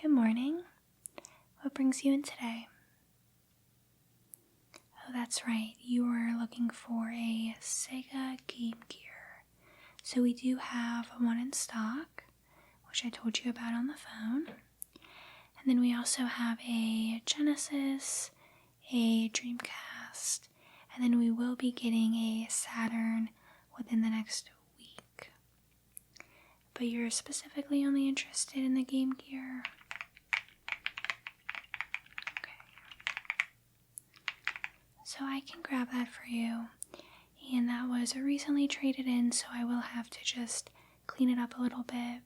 Good morning. What brings you in today? Oh, that's right. You are looking for a Sega Game Gear. So we do have one in stock, which I told you about on the phone. And then we also have a Genesis, a Dreamcast, and then we will be getting a Saturn within the next week. But you're specifically only interested in the Game Gear? So I can grab that for you, and that was recently traded in, so I will have to just clean it up a little bit,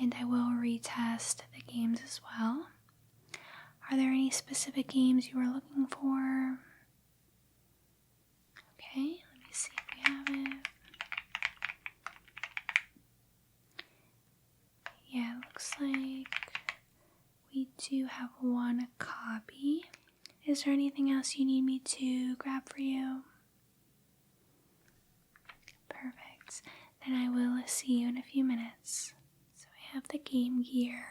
and I will retest the games as well. Are there any specific games you were looking for? Okay, let me see if we have it. Yeah, it looks like we do have one copy. Is there anything else you need me to grab for you? Perfect. Then I will see you in a few minutes. So I have the Game Gear.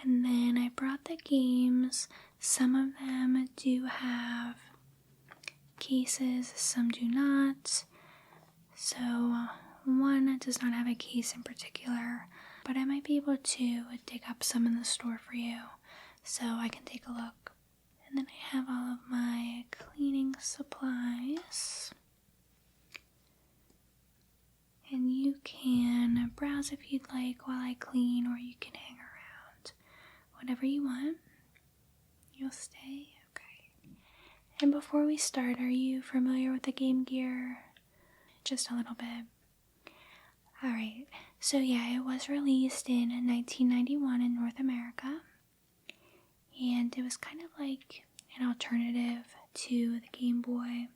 And then I brought the games. Some of them do have cases, some do not. So one does not have a case in particular. But I might be able to dig up some in the store for you, so I can take a look. And then I have all of my cleaning supplies. And you can browse if you'd like while I clean, or you can hang around. Whatever you want. You'll stay? Okay. And before we start, are you familiar with the Game Gear? Just a little bit. Alright, so yeah, it was released in 1991 in North America. And it was kind of like an alternative to the Game Boy.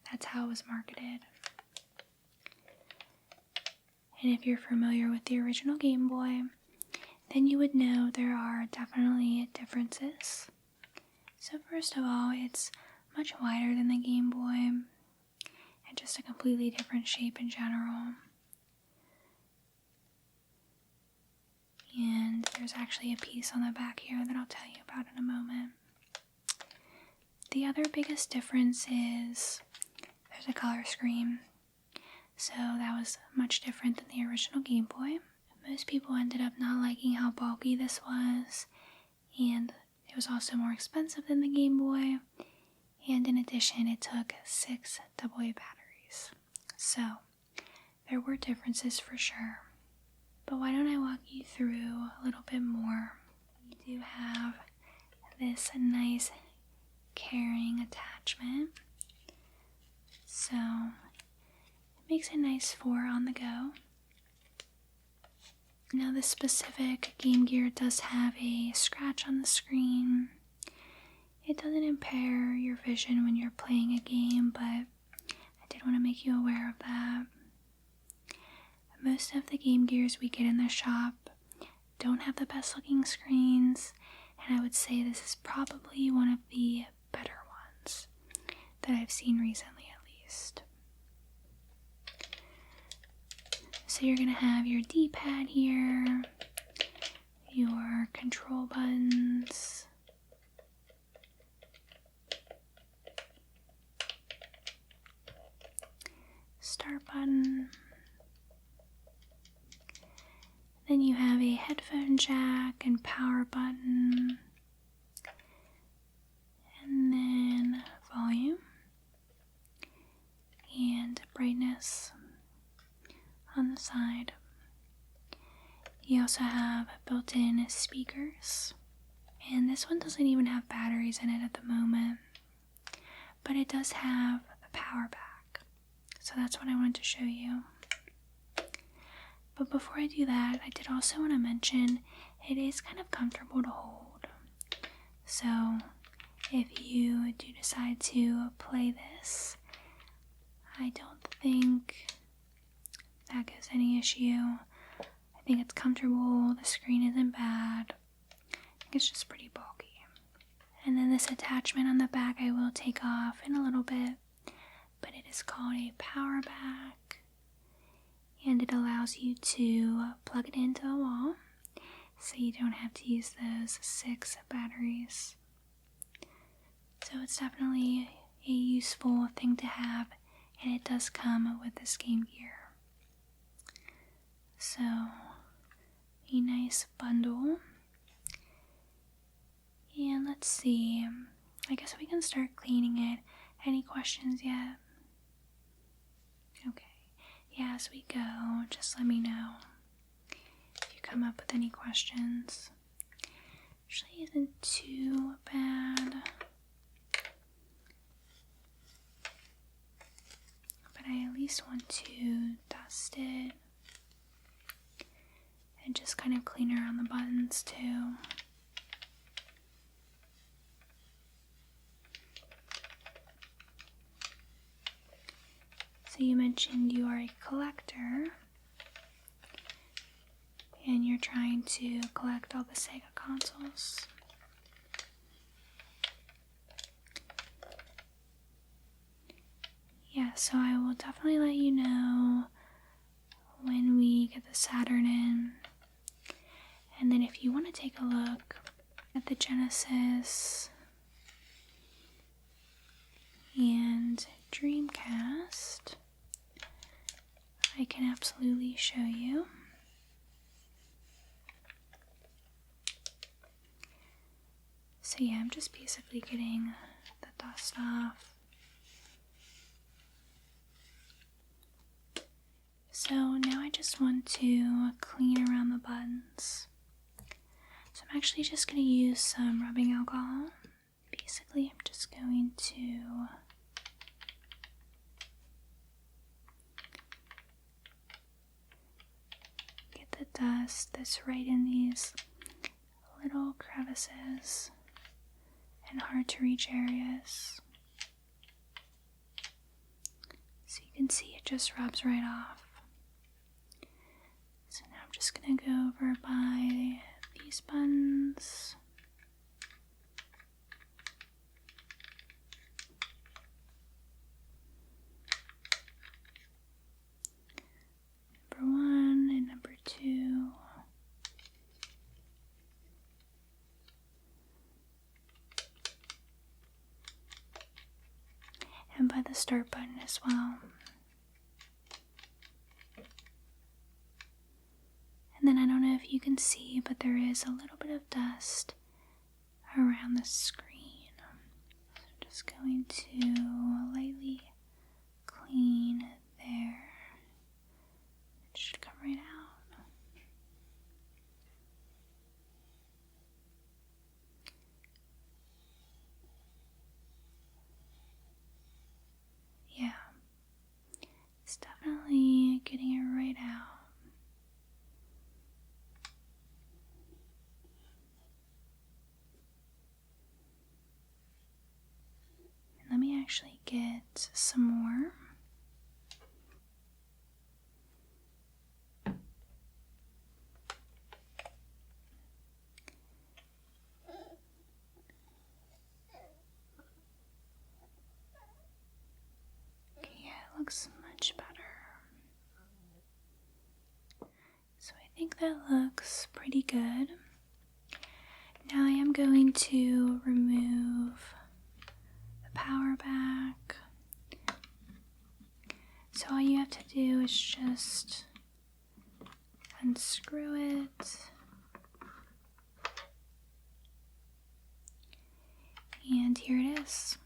That's how it was marketed. And if you're familiar with the original Game Boy, then you would know there are definitely differences. So first of all, it's much wider than the Game Boy, and just a completely different shape in general. And there's actually a piece on the back here that I'll tell you about in a moment. The other biggest difference is there's a color screen. So that was much different than the original Game Boy. Most people ended up not liking how bulky this was, and it was also more expensive than the Game Boy. And in addition, it took 6 AA batteries. So there were differences for sure. But why don't I walk you through a little bit more. We do have this nice carrying attachment. So it makes it nice for on the go. Now this specific Game Gear does have a scratch on the screen. It doesn't impair your vision when you're playing a game, but I did want to make you aware of that. Most of the Game Gears we get in the shop don't have the best looking screens, and I would say this is probably one of the better ones that I've seen recently at least. So you're going to have your D-pad here, your control buttons, start button. Then you have a headphone jack and power button, and then volume and brightness on the side. You also have built-in speakers, and this one doesn't even have batteries in it at the moment, but it does have a power back, so that's what I wanted to show you. But before I do that, I did also want to mention it is kind of comfortable to hold. So if you do decide to play this, I don't think that gives any issue. I think it's comfortable, the screen isn't bad. I think it's just pretty bulky. And then this attachment on the back I will take off in a little bit, but it is called a power back. And it allows you to plug it into the wall, so you don't have to use those 6 batteries. So it's definitely a useful thing to have, and it does come with this Game Gear. So, a nice bundle. And let's see, I guess we can start cleaning it. Any questions yet? Okay, yeah, as we go, just let me know if you come up with any questions. Actually isn't too bad, but I at least want to dust it and just kind of clean around the buttons too. So you mentioned you are a collector and you're trying to collect all the Sega consoles. Yeah, so I will definitely let you know when we get the Saturn in. And then if you want to take a look at the Genesis and Dreamcast, I can absolutely show you. So yeah, I'm just basically getting the dust off. So now I just want to clean around the buttons. So I'm actually just going to use some rubbing alcohol. Basically, I'm just going to get the dust that's right in these little crevices and hard to reach areas. So you can see it just rubs right off. So now I'm just going to go over by these buttons. Number 1 and number 2. And by the start button as well. And then I don't know if you can see, but there is a little bit of dust around the screen. So I'm just going to lightly clean there. It should come right out. Yeah, it's definitely getting it right out. And let me actually get some more. Looks much better. So I think that looks pretty good. Now I am going to remove the power back. So all you have to do is just unscrew it. And here it is.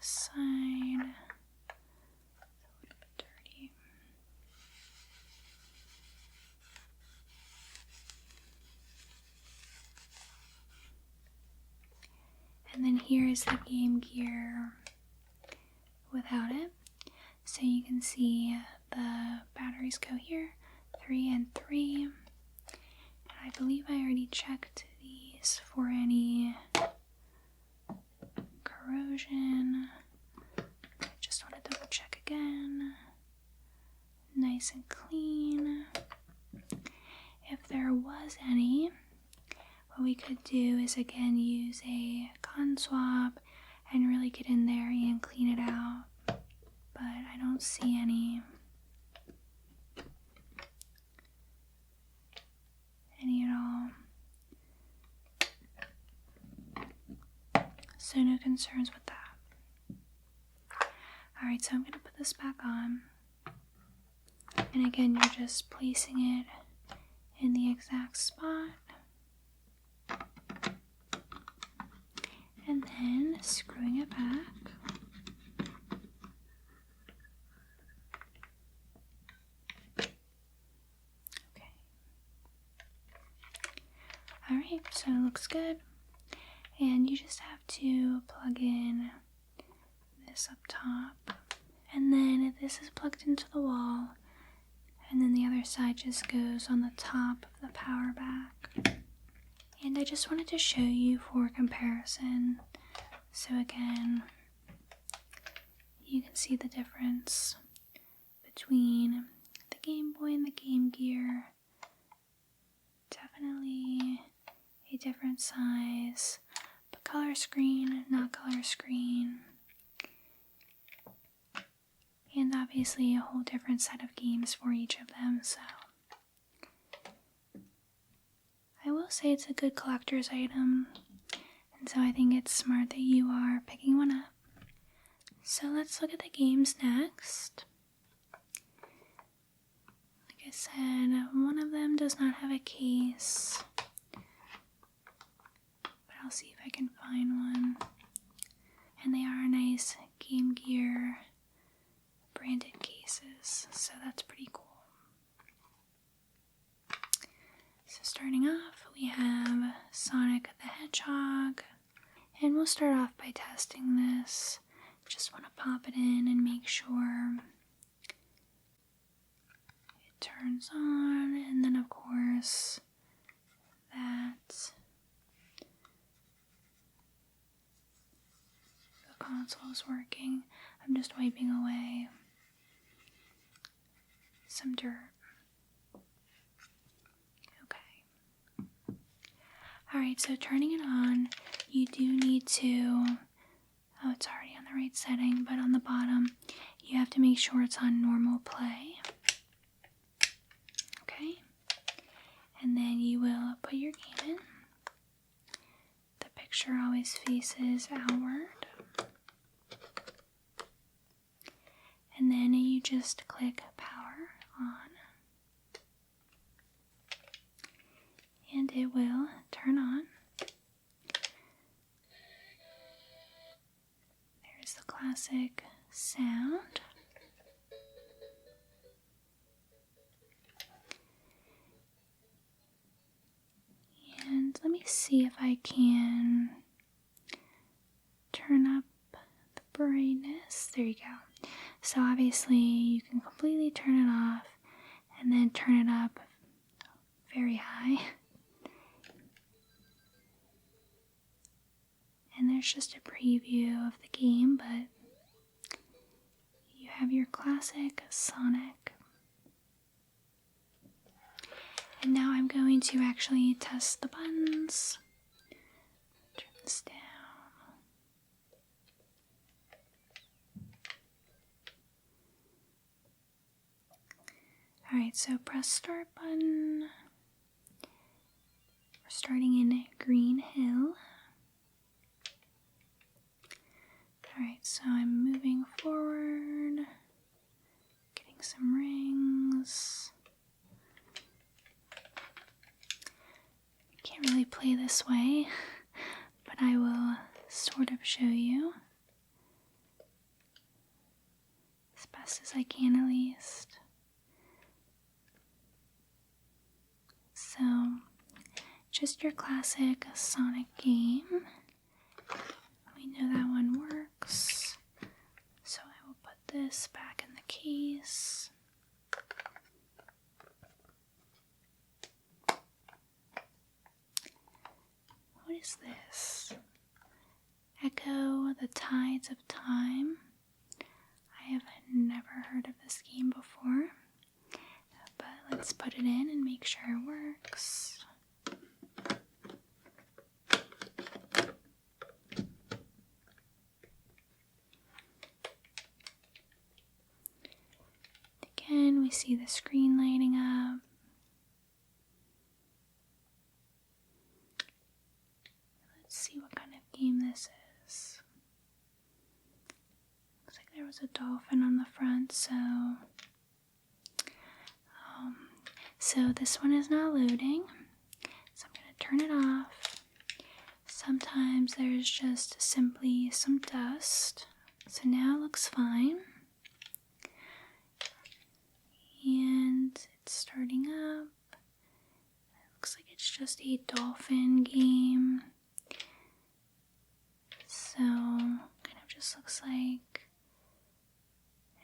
Side, a little bit dirty. And then here is the Game Gear without it. So you can see the batteries go here, 3 and 3. And I believe I already checked these for any corrosion. I just want to double check again. Nice and clean. If there was any, what we could do is again use a cotton swab and really get in there and clean it out. But I don't see any. So no concerns with that. Alright, so I'm going to put this back on. And again, you're just placing it in the exact spot. And then screwing it back. Okay. Alright, so it looks good. And you just have to plug in this up top. And then this is plugged into the wall. And then the other side just goes on the top of the power back. And I just wanted to show you for comparison. So again, you can see the difference between the Game Boy and the Game Gear. Definitely a different size, but color screen, not color screen. And obviously a whole different set of games for each of them, so I will say it's a good collector's item, and so I think it's smart that you are picking one up. So let's look at the games next. Like I said, one of them does not have a case, but I'll see if I can find one. And they are nice Game Gear branded cases, so that's pretty cool. So starting off, we have Sonic the Hedgehog, and we'll start off by testing this. Just want to pop it in and make sure it turns on, and then of course that the console is working. I'm just wiping away some dirt. Okay. Alright, so turning it on, you do need to, oh, it's already on the right setting, but on the bottom, you have to make sure it's on normal play. Okay. And then you will put your game in. The picture always faces outward. And then you just click power on, and it will turn on. There's the classic sound. And let me see if I can turn up the brightness. There you go. So obviously you can completely turn it off and then turn it up very high. And there's just a preview of the game, but you have your classic Sonic. And now I'm going to actually test the buttons. Turn this down. Alright, so press start button. We're starting in Green Hill. Alright, so I'm moving forward, getting some rings. Can't really play this way, but I will sort of show you as best as I can at least. So, just your classic Sonic game. We know that one works. So I will put this back in the case. What is this? Echo the Tides of Time. I have never heard of this game before. But let's put it in and make sure it works. Again, we see the screen lighting up. Let's see what kind of game this is. was a dolphin on the front, so this one is not loading, so I'm going to turn it off. Sometimes there's just simply some dust, so now it looks fine, and it's starting up. It looks like it's just a dolphin game, so kind of just looks like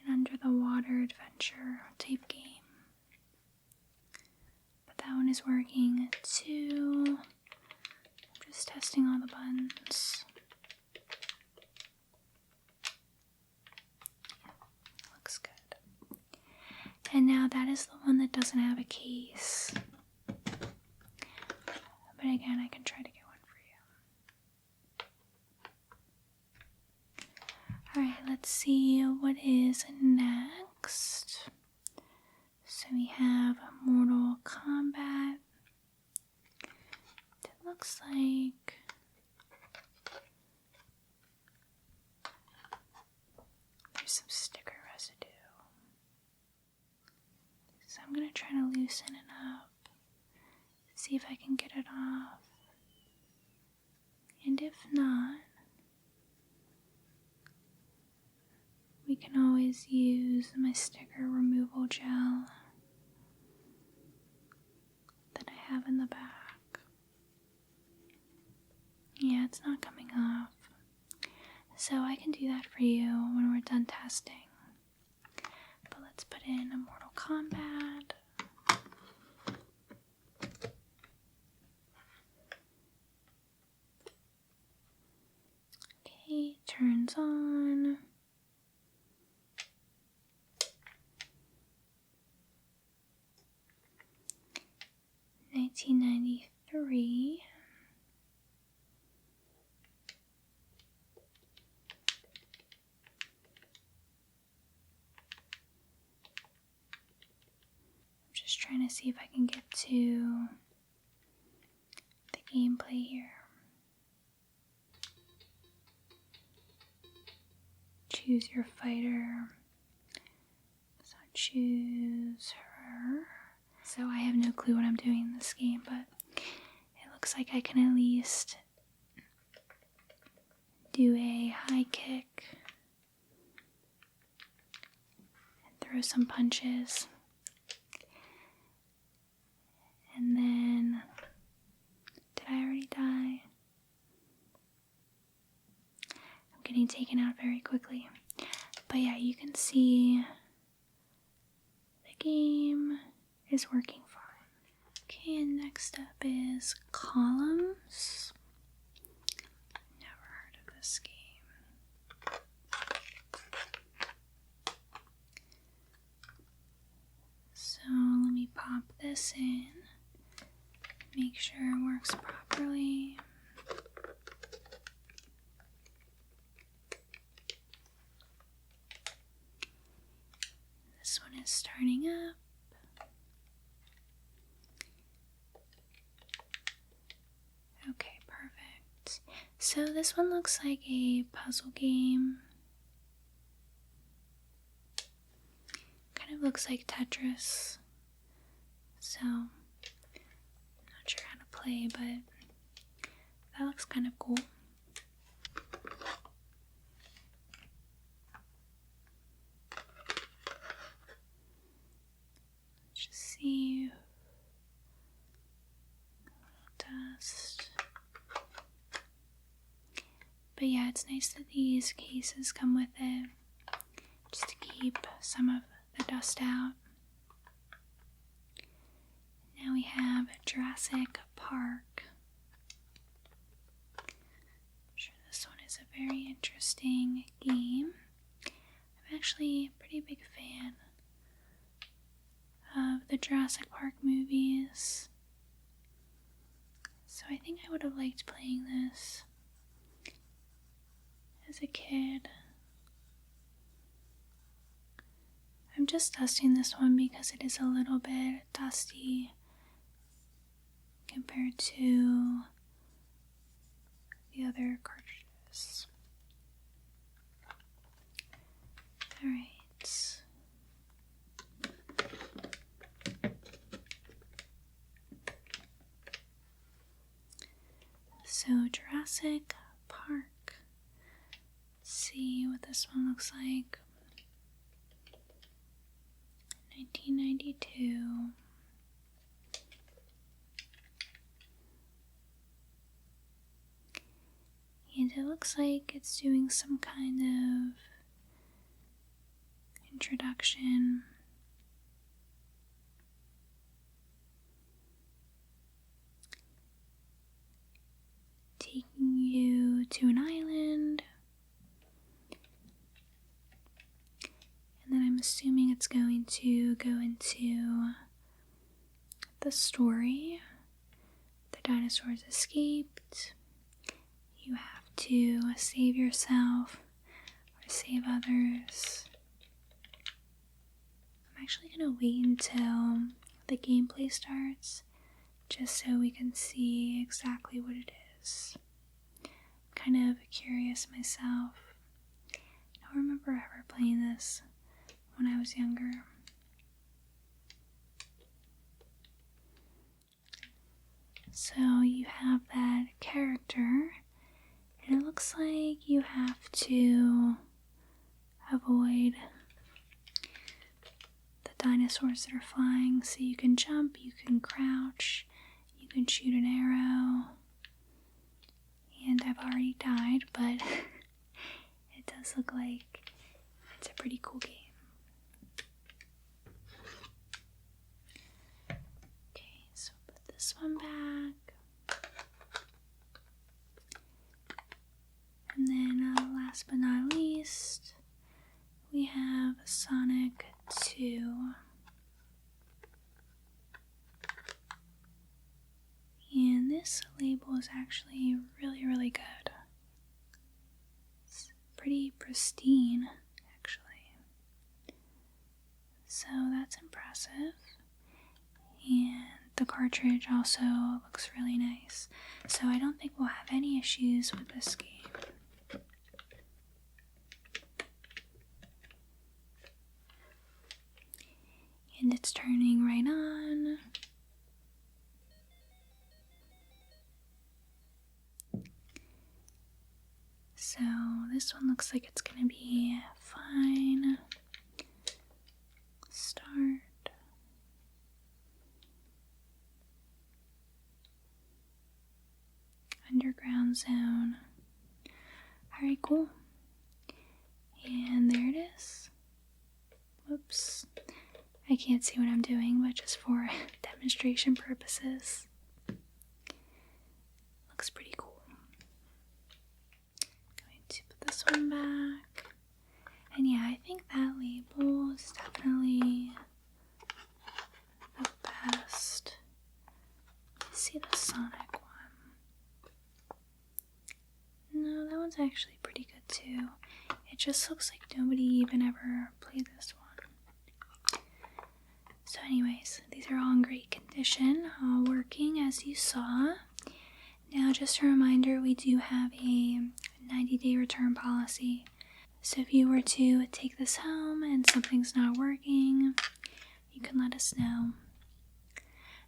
an under the water adventure type game. But that one is working too. I'm just testing all the buttons. Looks good. And now that is the one that doesn't have a case. But again, I can try to get one for you. Alright, let's see what is next. So we have Mortal Kombat. It looks like there's some sticker residue. So I'm going to try to loosen it up. See if I can get it off. And if not, we can always use my sticker removal gel that I have in the back. Yeah, it's not coming off. So I can do that for you when we're done testing. But let's put in a Mortal Kombat. Okay, turns on. $19.93. I'm just trying to see if I can get to the gameplay here. Choose your fighter. So choose her. So I have no clue what I'm doing in this game, but it looks like I can at least do a high kick and throw some punches. And then, did I already die? I'm getting taken out very quickly. But yeah, you can see the game is working fine. Okay, and next up is columns. Never heard of this game. So let me pop this in. Make sure it works properly. This one is starting up. Okay, perfect. So this one looks like a puzzle game. Kind of looks like Tetris. So, I'm not sure how to play, but that looks kind of cool. Let's just see. Dust. But yeah, it's nice that these cases come with it, just to keep some of the dust out. Now we have Jurassic Park. I'm sure this one is a very interesting game. I'm actually a pretty big fan of the Jurassic Park movies, so I think I would have liked playing this as a kid. I'm just dusting this one because it is a little bit dusty compared to the other cartridges. Alright. So, Jurassic Park. Let's see what this one looks like. 1992. And it looks like it's doing some kind of introduction. Taking you to an island. And then I'm assuming it's going to go into the story. The dinosaurs escaped. You have to save yourself or save others. I'm actually going to wait until the gameplay starts just so we can see exactly what it is. I'm kind of curious myself. I don't remember ever playing this when I was younger. So you have that character, and it looks like you have to avoid the dinosaurs that are flying. So you can jump, you can crouch, you can shoot an arrow. And I've already died, but it does look like it's a pretty cool game. Okay, so put this one back. And then last but not least, we have Sonic 2. And this label is actually really, really good. It's pretty pristine, actually. So that's impressive. And the cartridge also looks really nice. So I don't think we'll have any issues with this game. And it's turning right on. So this one looks like it's gonna be fine. Start. Underground zone. Alright, cool. And there it is. Whoops. I can't see what I'm doing, but just for demonstration purposes. Looks pretty cool. Going to put this one back. And yeah, I think that label is definitely the best. Let's see the Sonic one. No, that one's actually pretty good too. It just looks like nobody even ever played this one. So anyways, these are all in great condition, all working as you saw. Now just a reminder, we do have a 90-day return policy. So if you were to take this home and something's not working, you can let us know.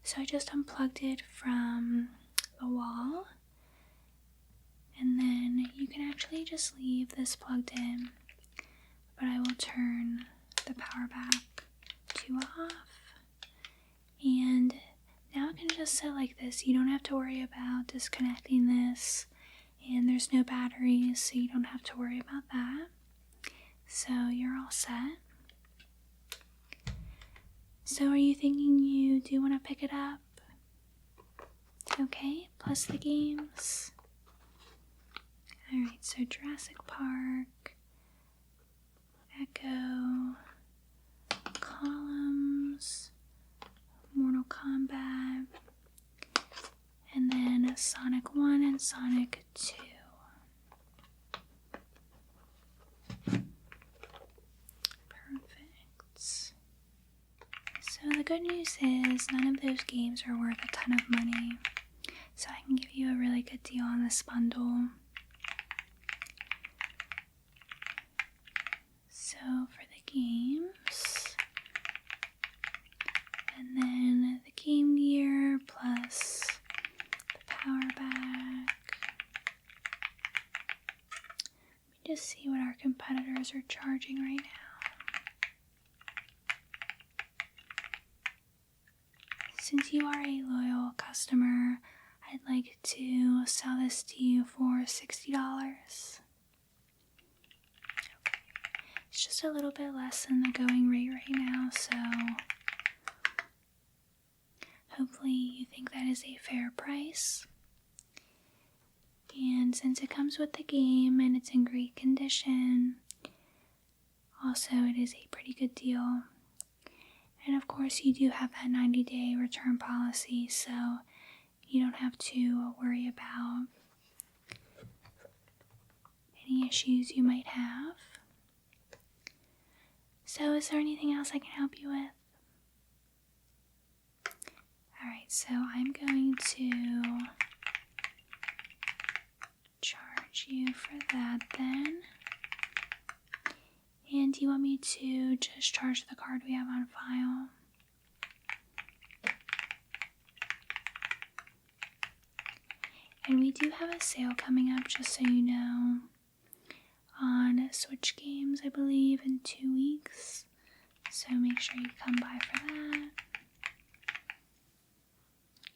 So I just unplugged it from the wall. And then you can actually just leave this plugged in. But I will turn the power back to off. And now it can just sit like this. You don't have to worry about disconnecting this. And there's no batteries, so you don't have to worry about that. So you're all set. So are you thinking you do want to pick it up? Okay, plus the games. Alright, so Jurassic Park, Echo, Columns, Mortal Kombat, and then Sonic 1 and Sonic 2. Perfect. So the good news is none of those games are worth a ton of money. So I can give you a really good deal on this bundle. So for games. And then the Game Gear plus the power back. Let me just see what our competitors are charging right now. Since you are a loyal customer, I'd like to sell this to you for $60. Okay. It's just a little bit less than the going rate right now, so hopefully you think that is a fair price. And since it comes with the game and it's in great condition, also it is a pretty good deal. And of course you do have that 90-day return policy, so you don't have to worry about any issues you might have. So is there anything else I can help you with? Alright, so I'm going to charge you for that then. And do you want me to just charge the card we have on file? And we do have a sale coming up, just so you know, on Switch games, I believe, in 2 weeks. So make sure you come by for that.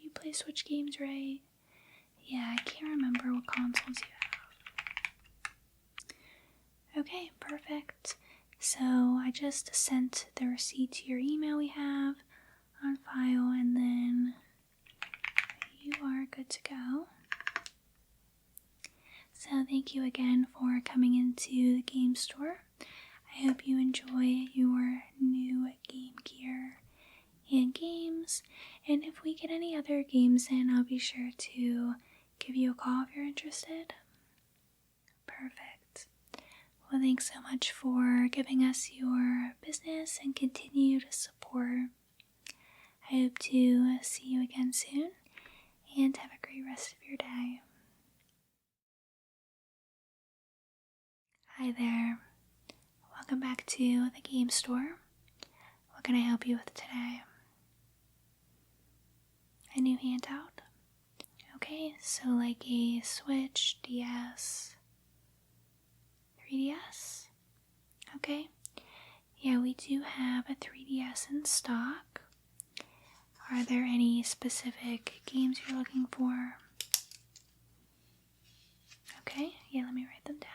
You play Switch games, right? Yeah, I can't remember what consoles you have. Okay, perfect. So I just sent the receipt to your email we have on file, and then you are good to go. So thank you again for coming into the game store. I hope you enjoy your new Game Gear and games. And if we get any other games in, I'll be sure to give you a call if you're interested. Perfect. Well, thanks so much for giving us your business and continued support. I hope to see you again soon, and have a great rest of your day. Hi there. Welcome back to the game store. What can I help you with today? A new handout? Okay, so like a Switch, DS, 3DS? Okay. Yeah, we do have a 3DS in stock. Are there any specific games you're looking for? Okay, yeah, let me write them down.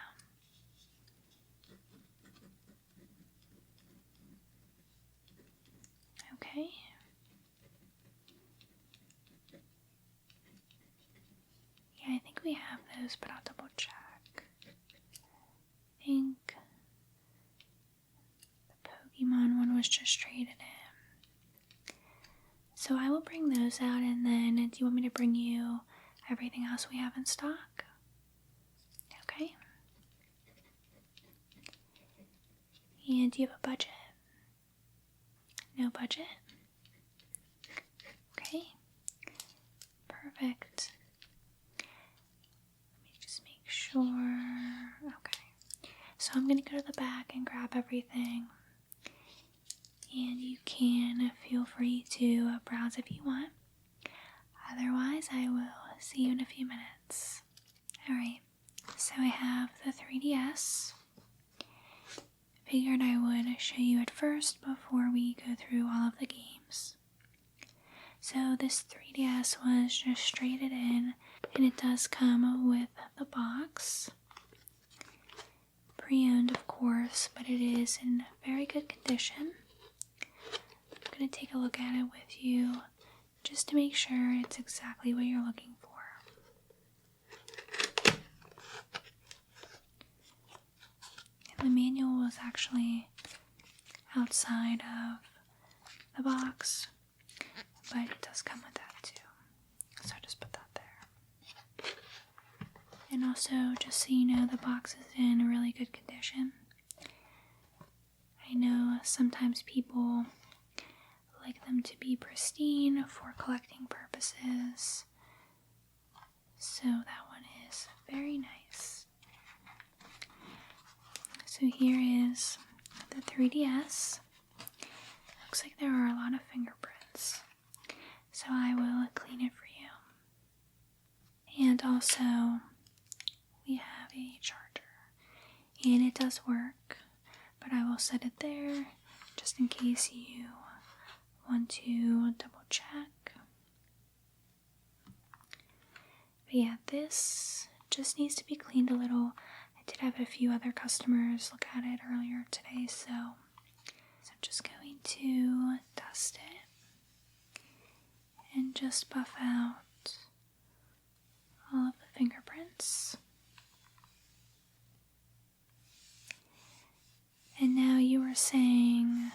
Okay. Yeah, I think we have those, but I'll double check. I think the Pokemon one was just traded in. So I will bring those out, and then do you want me to bring you everything else we have in stock? Okay. And do you have a budget? No budget? Okay. Perfect. Let me just make sure. Okay. So I'm going to go to the back and grab everything. And you can feel free to browse if you want. Otherwise, I will see you in a few minutes. Alright. So I have the 3DS. Figured I would show you it first before we go through all of the games. So this 3DS was just traded in, and it does come with the box. Pre-owned, of course, but it is in very good condition. I'm going to take a look at it with you just to make sure it's exactly what you're looking for. The manual was actually outside of the box, but it does come with that too. So I just put that there. And also, just so you know, the box is in really good condition. I know sometimes people like them to be pristine for collecting purposes, so that one is very nice. So here is the 3DS. Looks like there are a lot of fingerprints, so I will clean it for you. And also, we have a charger, and it does work, but I will set it there just in case you want to double check. But yeah, this just needs to be cleaned a little. I did have a few other customers look at it earlier today, so I'm just going to dust it and just buff out all of the fingerprints. And now you were saying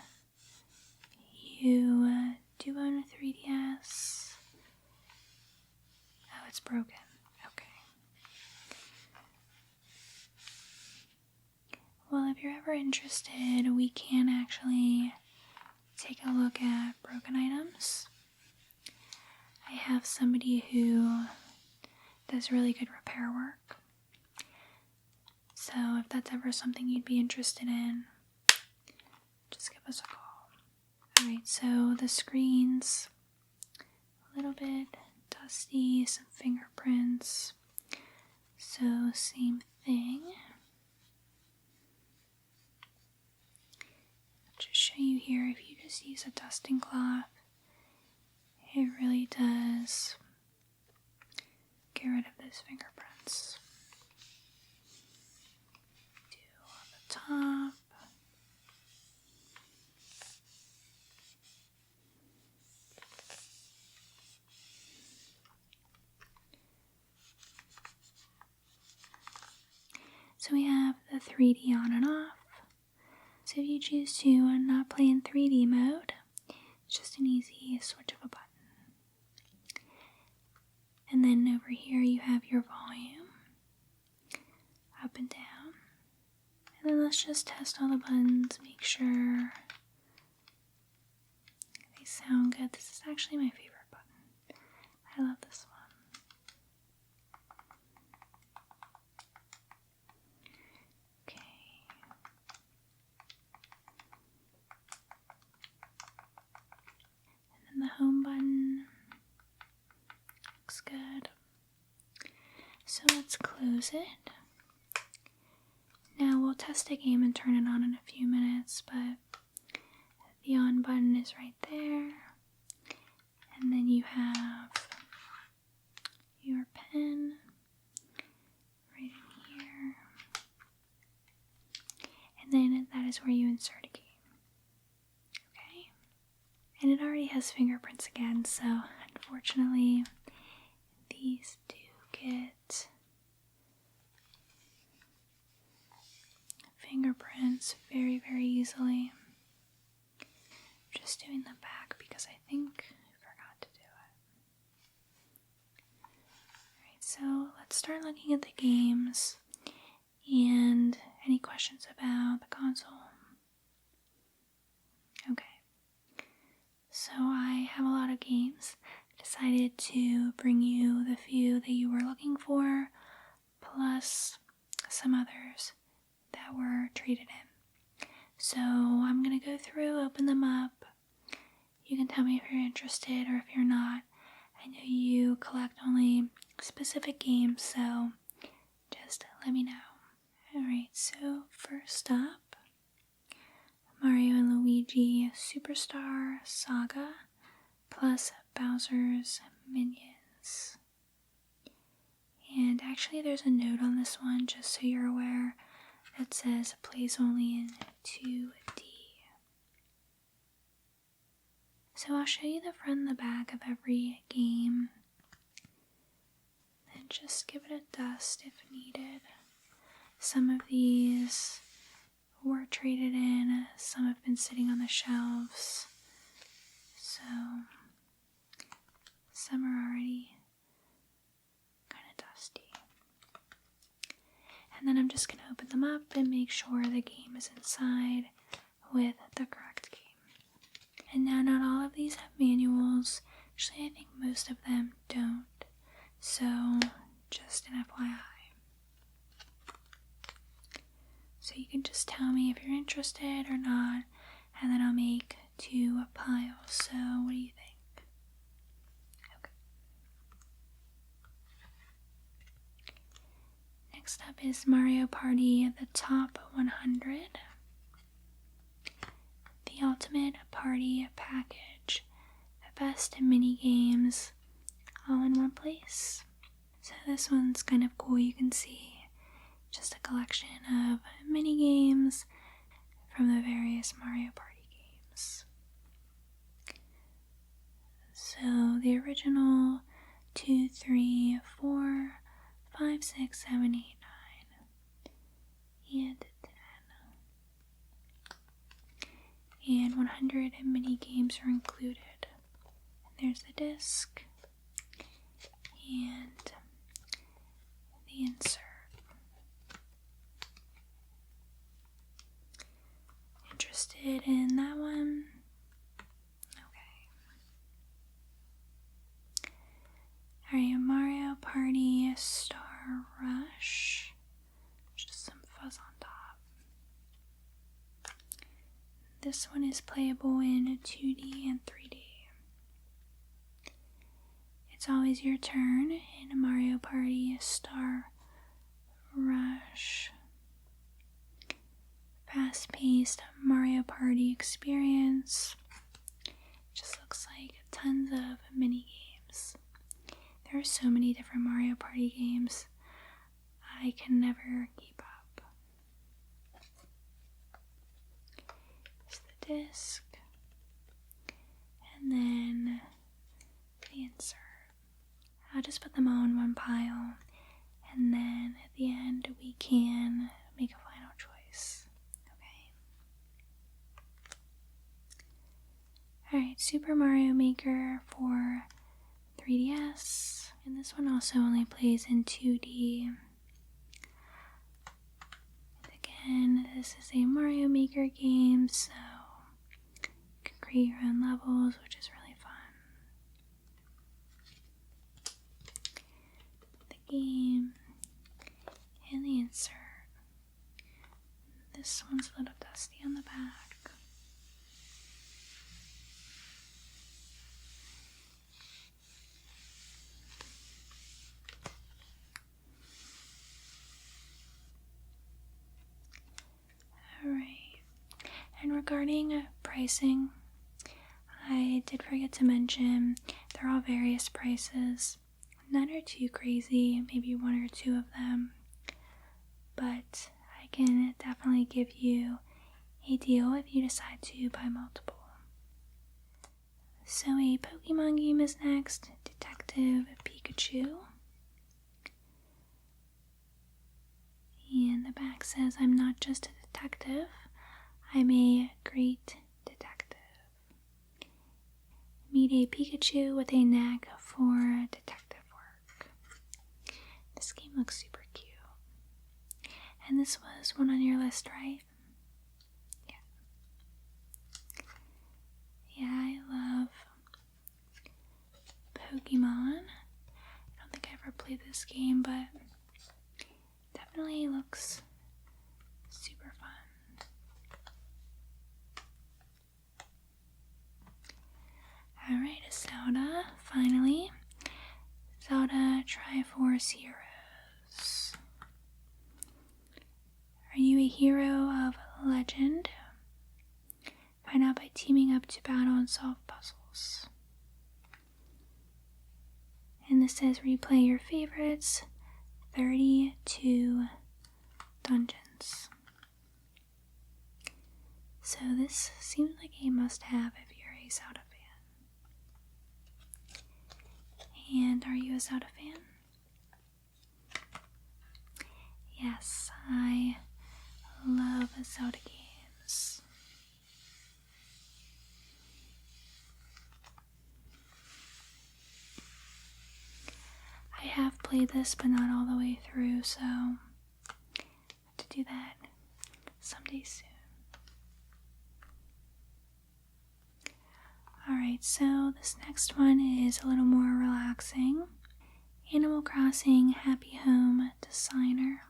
you do own a 3DS. Oh, it's broken. Okay. Well, if you're ever interested, we can actually take a look at broken items. I have somebody who does really good repair work. So if that's ever something you'd be interested in, just give us a call. Alright, so the screen's a little bit dusty, some fingerprints. So same thing. I'll just show you here, if you just use a dusting cloth, it really does get rid of those fingerprints. Do on the top. So we have the 3D on and off. So if you choose to not play in 3D mode, it's just an easy switch of a button. And then over here you have your volume, up and down. And then let's just test all the buttons, make sure they sound good. This is actually my favorite button. I love this one. The home button looks good. So let's close it. Now we'll test the game and turn it on in a few minutes, but the on button is right there. And then you have your pen right in here. And then that is where you insert a game. And it already has fingerprints again, so unfortunately these do get fingerprints very, very easily. I'm just doing the back because I think I forgot to do it. Alright, so let's start looking at the games and any questions about the console. Okay. So I have a lot of games. I decided to bring you the few that you were looking for, plus some others that were traded in. So I'm going to go through, open them up. You can tell me if you're interested or if you're not. I know you collect only specific games, so just let me know. Alright, so first up, Mario and Luigi Superstar Saga plus Bowser's Minions. And actually there's a note on this one, just so you're aware, that says plays only in 2D. So I'll show you the front and the back of every game, and just give it a dust if needed. Some of these were traded in, some have been sitting on the shelves, so some are already kind of dusty. And then I'm just going to open them up and make sure the game is inside with the correct game. And now not all of these have manuals. Actually, I think most of them don't, so just an FYI. So you can just just tell me if you're interested or not, and then I'll make 2 piles. So what do you think? Okay. Next up is Mario Party, the top 100. The Ultimate Party Package. The best mini games all in one place. So this one's kind of cool. You can see just a collection of mini games from the various Mario Party games. So the original 2, 3, 4, 5, 6, 7, 8, 9, and 10. And 100 mini games are included. And there's the disc and the insert. Interested in that one? Okay. Alright, Mario Party Star Rush. Just some fuzz on top. This one is playable in 2D and 3D. It's always your turn in Mario Party Star Rush. Fast-paced Mario Party experience. Just looks like tons of mini games. There are so many different Mario Party games. I can never keep up. Here's the disc. And then the insert. I'll just put them all in one pile. And then at the end we can make a final choice. Alright, Super Mario Maker for 3DS, and this one also only plays in 2D. Again, this is a Mario Maker game, so you can create your own levels, which is really fun. The game and the insert. This one's a little dusty on the back. Alright, and regarding pricing, I did forget to mention they're all various prices. None are too crazy, maybe 1 or 2 of them, but I can definitely give you a deal if you decide to buy multiple. So a Pokemon game is next, Detective Pikachu. And the back says, I'm not just a detective, I'm a great detective. Meet a Pikachu with a knack for detective work. This game looks super cute. And this was one on your list, right? Yeah. Yeah, I love Pokemon. I don't think I ever played this game, but definitely looks super fun. Alright, a Zelda, finally. Zelda Triforce Heroes. Are you a hero of legend? Find out by teaming up to battle and solve puzzles. And this says replay your favorites, 32 dungeons. So this seems like a must-have if you're a Zelda fan. And are you a Zelda fan? Yes, I love Zelda games. I have played this, but not all the way through, so I have to do that someday soon. Alright, so this next one is a little more relaxing. Animal Crossing Happy Home Designer.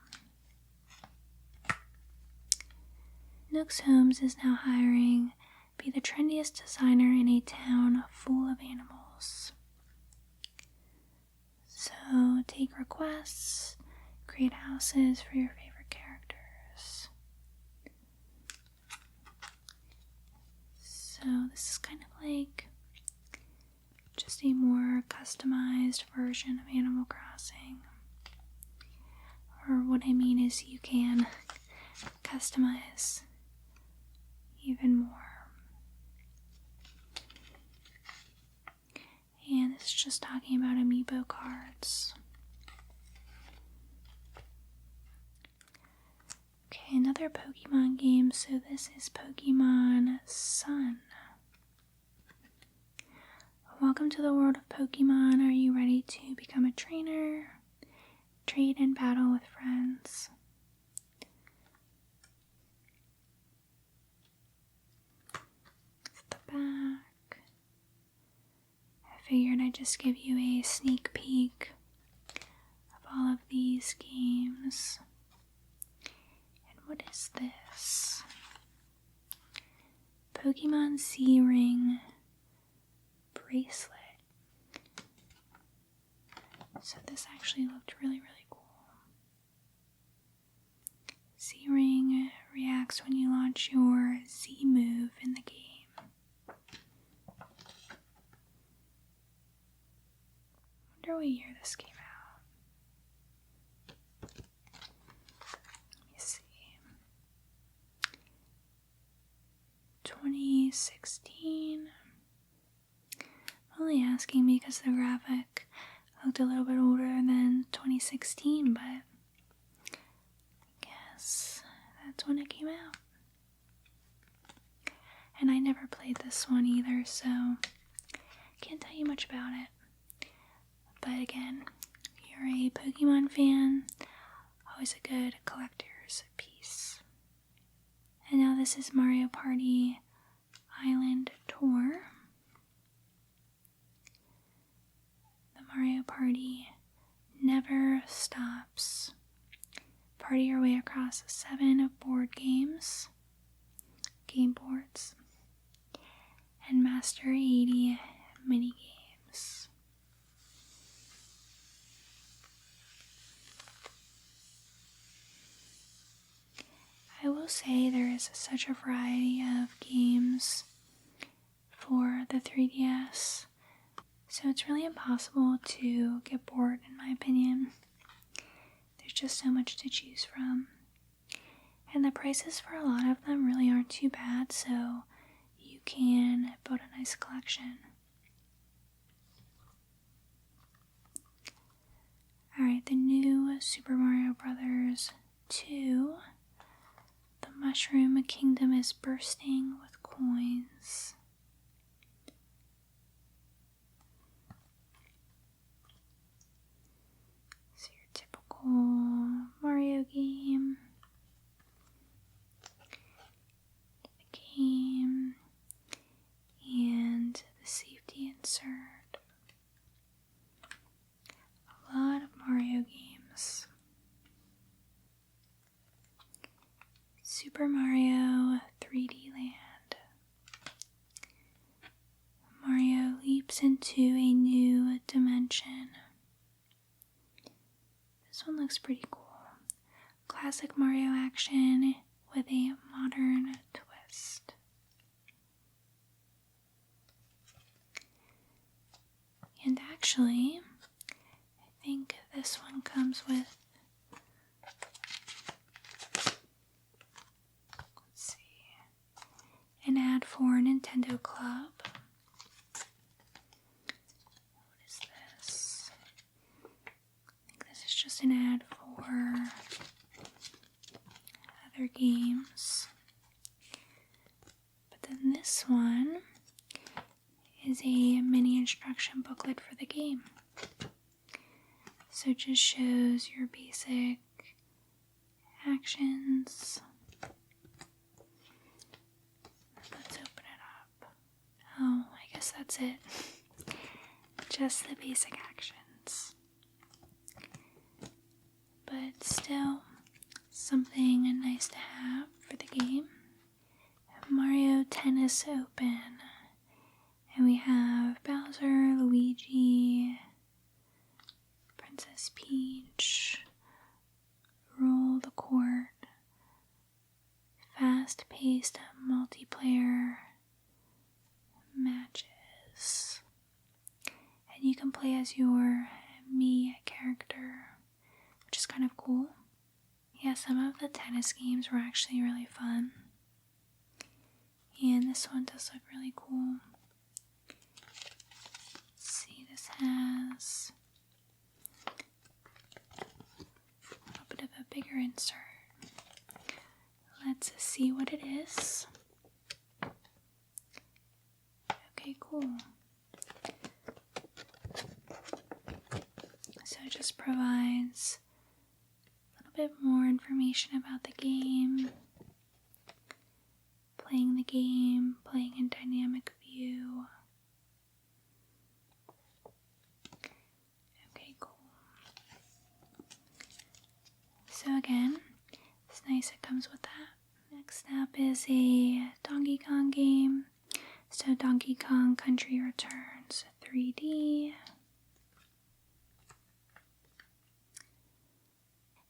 Nook's Homes is now hiring. Be the trendiest designer in a town full of animals. So take requests, create houses for your favorite characters. So this is kind of like just a more customized version of Animal Crossing. Or what I mean is you can customize even more. And this is just talking about amiibo cards. Okay, another Pokemon game. So this is Pokemon Sun. Welcome to the world of Pokemon. Are you ready to become a trainer? Trade and battle with friends. The back. I figured I'd just give you a sneak peek of all of these games. And what is this? Pokemon C-Ring bracelet. So this actually looked really, really cool. C-Ring reacts when you launch your Z move in the game. Wonder what year this came out. Let me see. 2016. I'm only asking because the graphic looked a little bit older than 2016, but I guess that's when it came out. And I never played this one either, so can't tell you much about it. But again, if you're a Pokemon fan, always a good collector's piece. And now this is Mario Party Island Tour. The Mario Party never stops. Party your way across 7 board games, game boards, and master 80 mini games. I will say there is such a variety of games for the 3DS, so it's really impossible to get bored, in my opinion. There's just so much to choose from, and the prices for a lot of them really aren't too bad, so you can build a nice collection. Alright, the new Super Mario Bros. 2. The Mushroom Kingdom is bursting with coins. So your typical Mario game. The game and the safety insert. A lot of Mario games. Super Mario 3D Land. Mario leaps into a new dimension. This one looks pretty cool. Classic Mario action with a modern twist. And actually, I think this one comes with, an ad for Nintendo Club. What is this? I think this is just an ad for other games. But then this one is a mini instruction booklet for the game. So it just shows your basic actions. Let's open it up. Oh, I guess that's it. Just the basic actions. But still, something nice to have for the game. Mario Tennis Open. And we have Bowser, Luigi, Princess Peach, Rule the Court, fast-paced multiplayer matches. And you can play as your Mii character, which is kind of cool. Yeah, some of the tennis games were actually really fun. And this one does look really cool. Let's see, this has a little bit of a bigger insert. Let's see what it is. Okay, cool. So it just provides a little bit more information about the game, playing the game, playing in dynamic view. Okay, cool. So again, it's nice it comes with that. Next up is a Donkey Kong game. So Donkey Kong Country Returns 3D.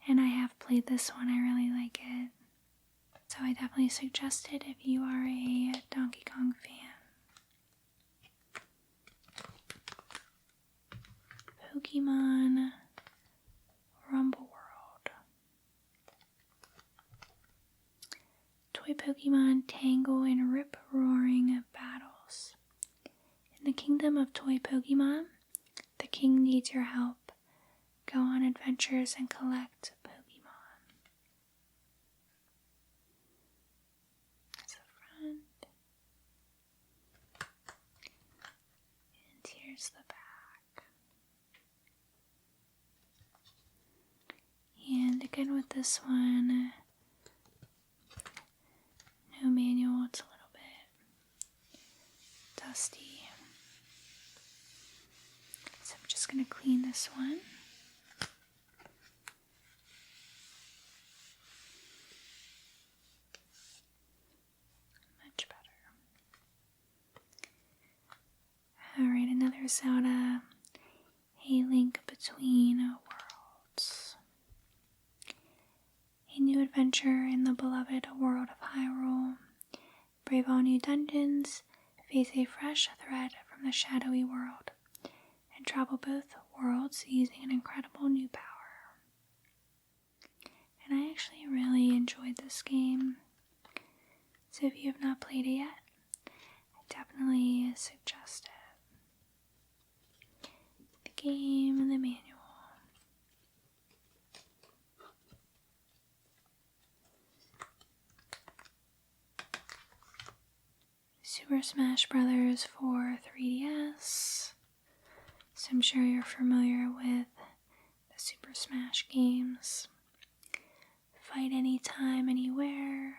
And I have played this one, I really like it. So I definitely suggest it if you are a Donkey Kong fan. Pokemon Rumble World. Toy Pokemon tangle in rip-roaring battles. In the kingdom of toy Pokemon, the king needs your help. Go on adventures and collect Pokemon. That's the front. And here's the back. And again with this one, no manual, it's a little bit dusty. So I'm just going to clean this one. Much better. Alright, another Zelda, A Link Between Worlds. A new adventure in the beloved world of Hyrule. Brave all new dungeons, face a fresh threat from the shadowy world, and travel both worlds using an incredible new power. And I actually really enjoyed this game. So if you have not played it yet, I definitely suggest it. The game and the manual. Super Smash Bros. For 3DS. So I'm sure you're familiar with the Super Smash games. Fight anytime, anywhere.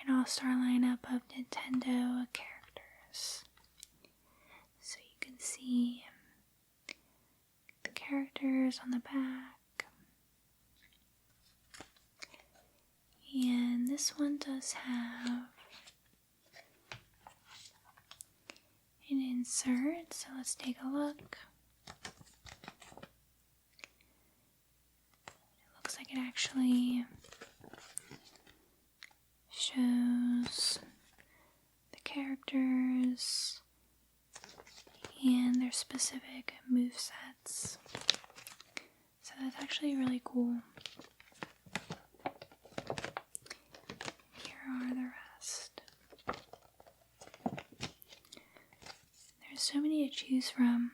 An all-star lineup of Nintendo characters. So you can see the characters on the back. And this one does have an insert, so let's take a look. It looks like it actually shows the characters and their specific movesets. So that's actually really cool. Here are the rest. There's so many to choose from.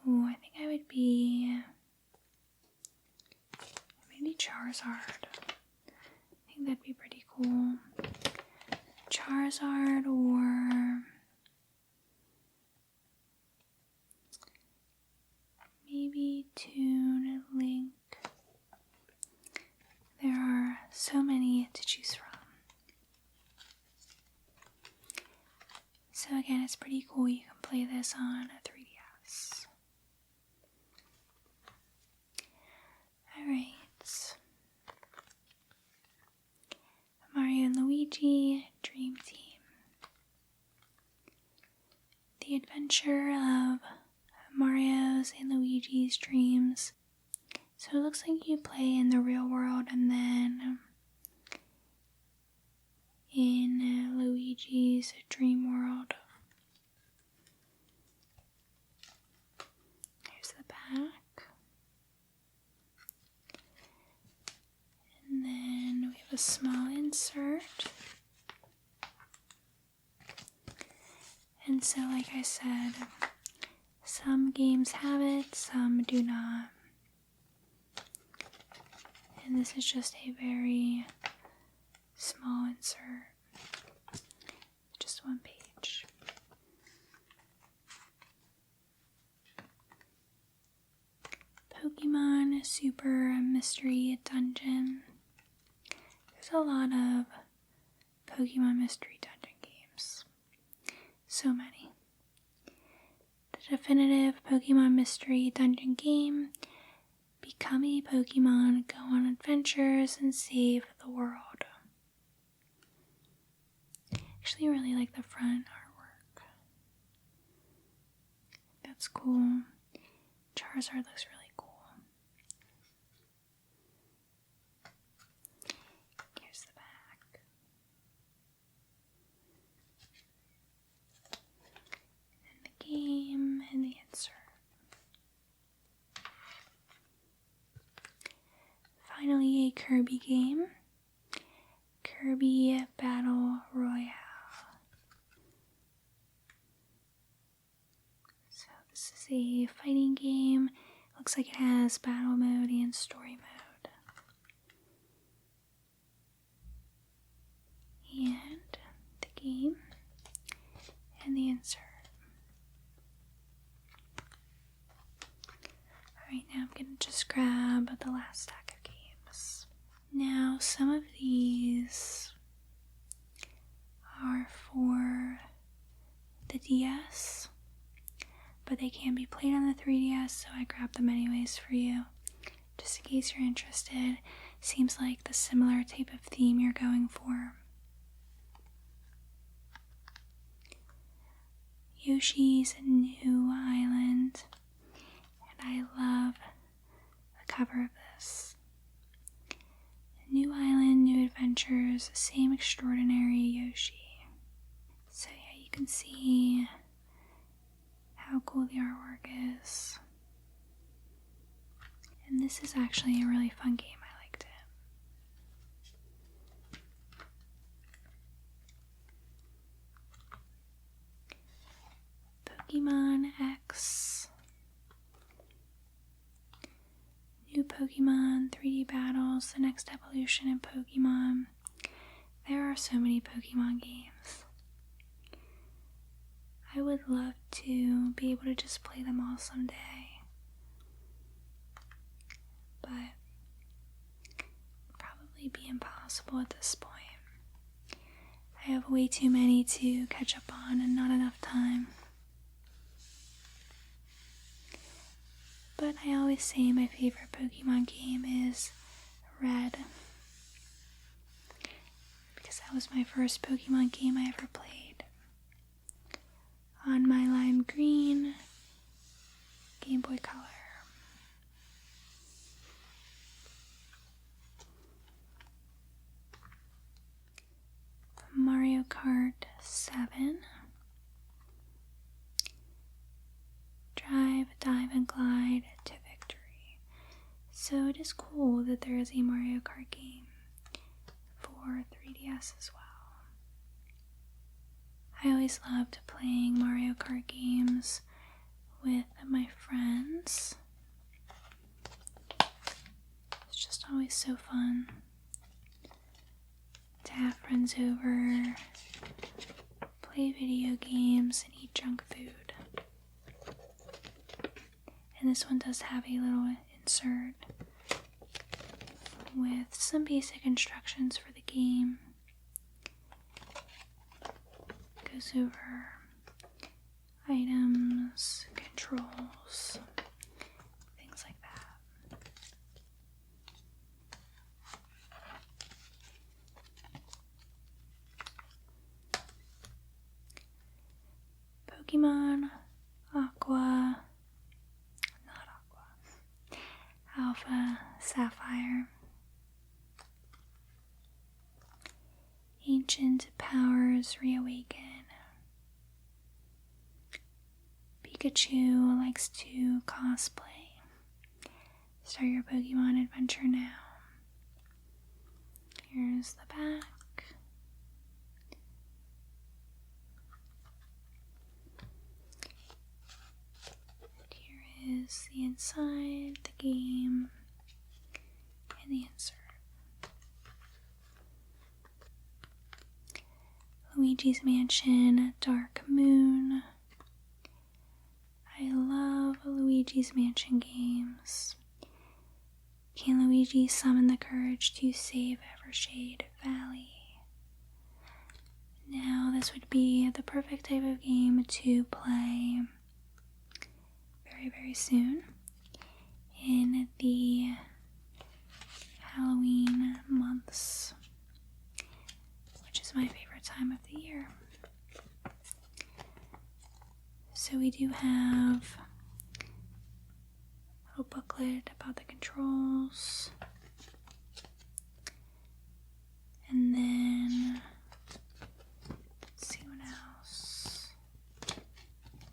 Oh, I think I would be maybe Charizard. I think that'd be pretty cool. Charizard or maybe Toon Link. There are so many to choose from. So again, it's pretty cool. You can play this on a 3DS. Alright. Mario and Luigi the adventure of Mario's and Luigi's dreams. So it looks like you play in the real world and then in Luigi's dream world. Here's the back. And then we have a small insert. And so, like I said, some games have it, some do not. And this is just a very small insert. Just one page. Pokemon Super Mystery Dungeon. There's a lot of Pokemon Mystery Dungeon games. So many. The definitive Pokemon Mystery Dungeon game. Become a Pokemon, go on adventures, and save the world. Actually, really like the front artwork. That's cool. Charizard looks really cool. Here's the back. And the game and the insert. Finally, a Kirby game. Kirby Battle Royale. So this is a fighting game. Looks like it has battle mode and story mode. And the game and the insert. Alright, now I'm going to just grab the last stack of games. Now, some of these are for the DS, but they can be played on the 3DS, so I grabbed them anyways for you, just in case you're interested. Seems like the similar type of theme you're going for. Yoshi's New Island, and I love the cover of this. New Island, New Adventures, same extraordinary Yoshi. So yeah, you can see how cool the artwork is. And this is actually a really fun game. I liked it. Pokemon X. New Pokemon, 3D battles, the next evolution in Pokemon. There are so many Pokemon games. I would love to be able to just play them all someday. But probably be impossible at this point. I have way too many to catch up on and not enough time. But I always say my favorite Pokemon game is Red. Because that was my first Pokemon game I ever played. On my lime green Game Boy Color. Mario Kart 7. Drive, dive, and glide to victory. So it is cool that there is a Mario Kart game for 3DS as well. I always loved playing Mario Kart games with my friends. It's just always so fun to have friends over, play video games, and eat junk food. And this one does have a little insert with some basic instructions for the game. Goes over items, controls, things like that. Pokemon, Aqua, not Aqua, Alpha, Sapphire, Ancient Powers Reawaken. Pikachu likes to cosplay. Start your Pokemon adventure now. Here's the back. And here is the inside, the game, and the insert. Luigi's Mansion, Dark Moon. I love Luigi's Mansion games. Can Luigi summon the courage to save Evershade Valley? Now, this would be the perfect type of game to play very, very soon in the Halloween months, which is my favorite time of the year. So we do have a little booklet about the controls, and then let's see what else.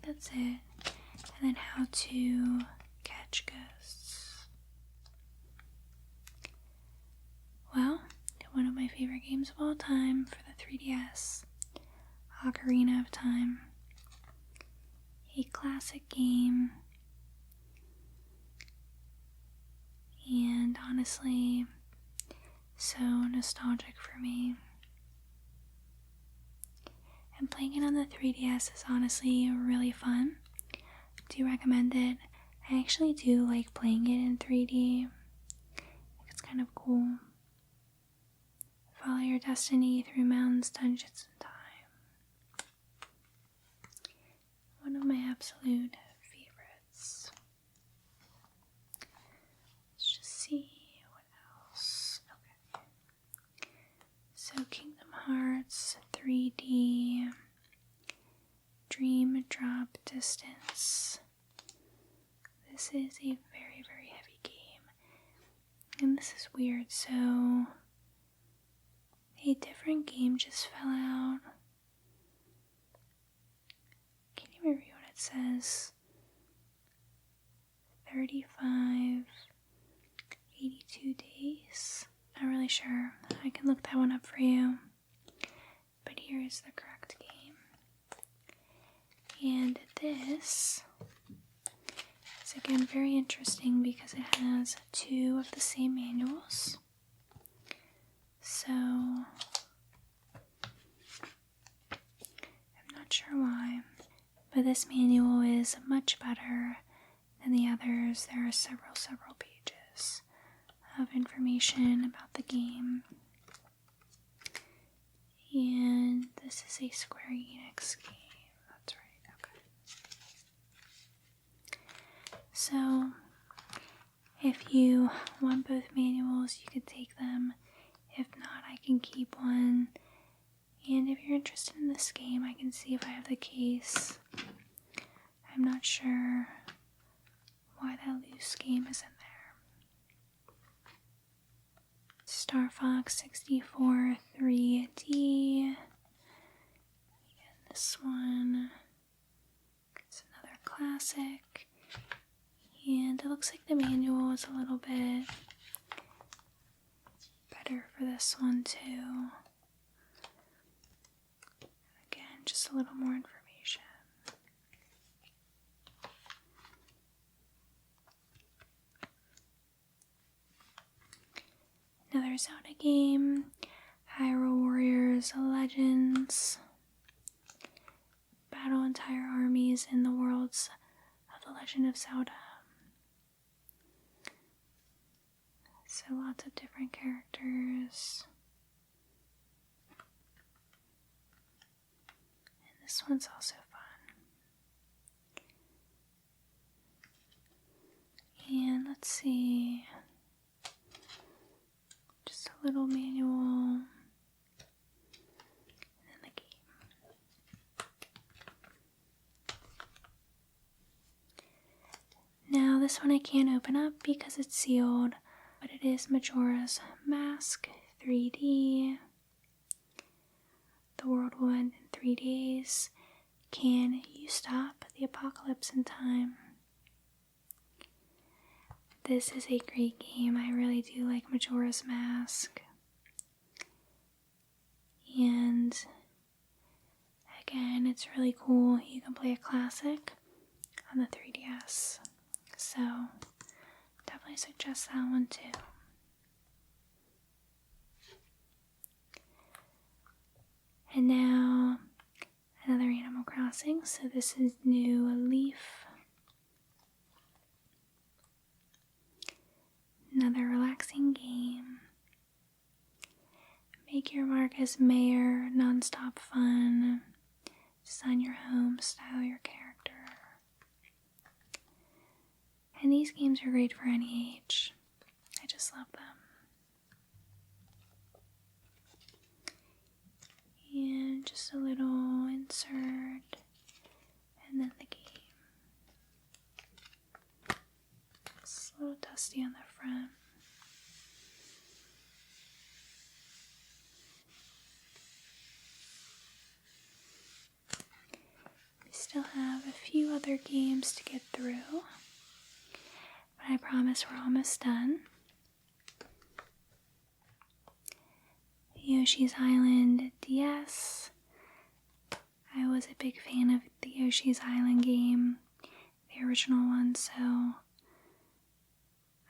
That's it. And then how to catch ghosts. Well, one of my favorite games of all time for the 3DS, Ocarina of Time. A classic game, and honestly, so nostalgic for me. And playing it on the 3DS is honestly really fun. Do recommend it. I actually do like playing it in 3D. I think it's kind of cool. Follow your destiny through mountains, dungeons, and time. One of my absolute favorites. Let's just see what else. Okay. So Kingdom Hearts 3D Dream Drop Distance. This is a very, very heavy game. And this is weird. So a different game just fell out. Review what it says. 35, 82 days. Not really sure. I can look that one up for you. But here is the correct game. And this is again very interesting because it has two of the same manuals. So I'm not sure why. But this manual is much better than the others. There are several pages of information about the game. And this is a Square Enix game. That's right, okay. So, if you want both manuals, you could take them. If not, I can keep one. And if you're interested in this game, I can see if I have the case. I'm not sure why that loose game is in there. Star Fox 64 3D. And this one. It's another classic. And it looks like the manual is a little bit better for this one too. Again, just a little more information. Another Zelda game, Hyrule Warriors Legends. Battle entire armies in the worlds of the Legend of Zelda. So lots of different characters. And this one's also fun. And let's see. Just a little manual. And then the game. this one I can't open up because it's sealed, but it is Majora's Mask 3D. The world will end in 3 days. Can you stop the apocalypse in time? This is a great game. I really do like Majora's Mask. And again, it's really cool. You can play a classic on the 3DS. So, definitely suggest that one too. And now, another Animal Crossing. So this is New Leaf. Another relaxing game. Make your mark as mayor, non-stop fun. Design your home, style your character. And these games are great for any age. I just love them. And just a little insert, and then the game. It's a little dusty on the front. We still have a few other games to get through, but I promise we're almost done. Yoshi's Island DS. I was a big fan of the Yoshi's Island game, the original one, so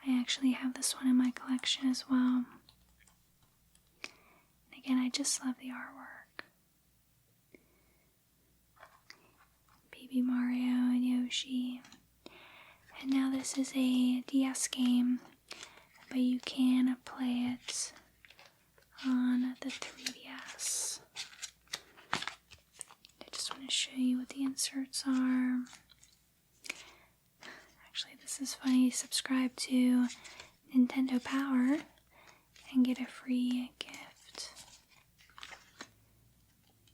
I actually have this one in my collection as well. And again, I just love the artwork. Baby Mario and Yoshi. And now this is a DS game, but you can play it on the 3DS. I just want to show you what the inserts are. Actually, this is funny. Subscribe to Nintendo Power and get a free gift.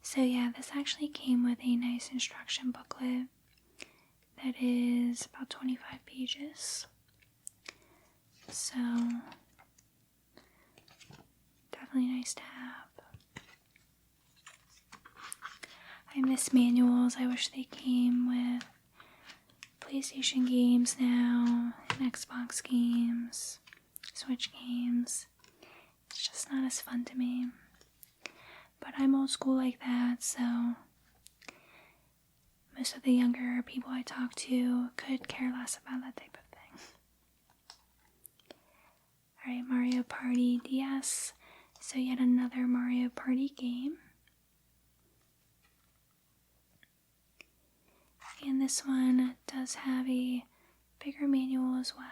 So yeah, this actually came with a nice instruction booklet that is about 25 pages. So definitely nice to have. I miss manuals. I wish they came with PlayStation games now, and Xbox games, Switch games. It's just not as fun to me. But I'm old school like that, so most of the younger people I talk to could care less about that type of thing. Alright, Mario Party DS. So yet another Mario Party game. And this one does have a bigger manual as well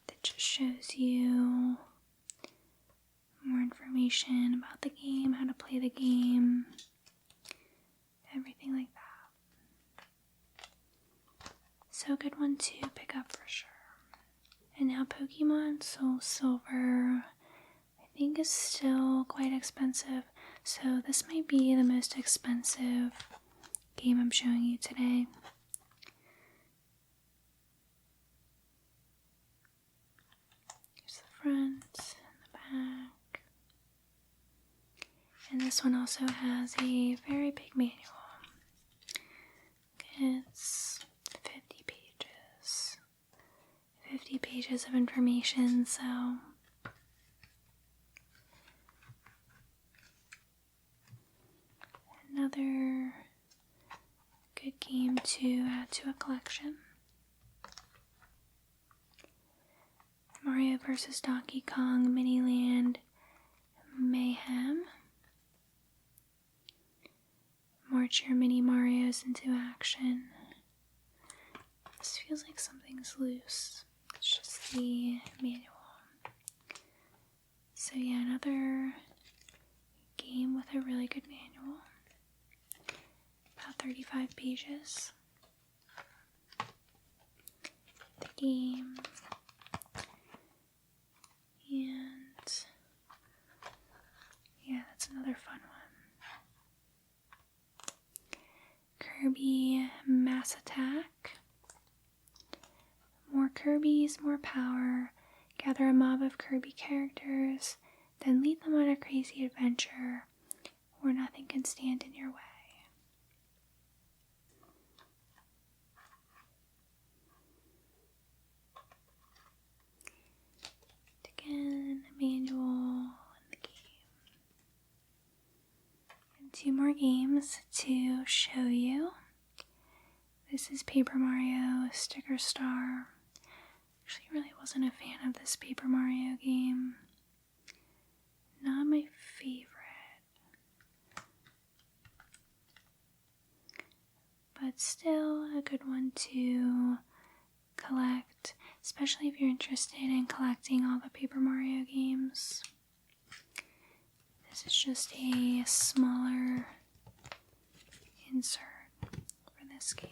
that just shows you more information about the game, how to play the game, everything like that. So a good one to pick up for sure. And now Pokemon Soul Silver, I think, is still quite expensive. So this might be the most expensive game I'm showing you today. Here's the front and the back. And this one also has a very big manual. It's 50 pages. 50 pages of information, so another good game to add to a collection. Mario vs. Donkey Kong Miniland Mayhem. March your mini Marios into action. This feels like something's loose. It's just the manual. So yeah, another game with a really good manual. About 35 pages. The game. And yeah, that's another fun one. Kirby Mass Attack. raise more power, gather a mob of Kirby characters, then lead them on a crazy adventure where nothing can stand in your way. Again, a manual in the game. And 2 more games to show you. This is Paper Mario Sticker Star. Actually, really wasn't a fan of this Paper Mario game. Not my favorite. But still a good one to collect, especially if you're interested in collecting all the Paper Mario games. This is just a smaller insert for this game.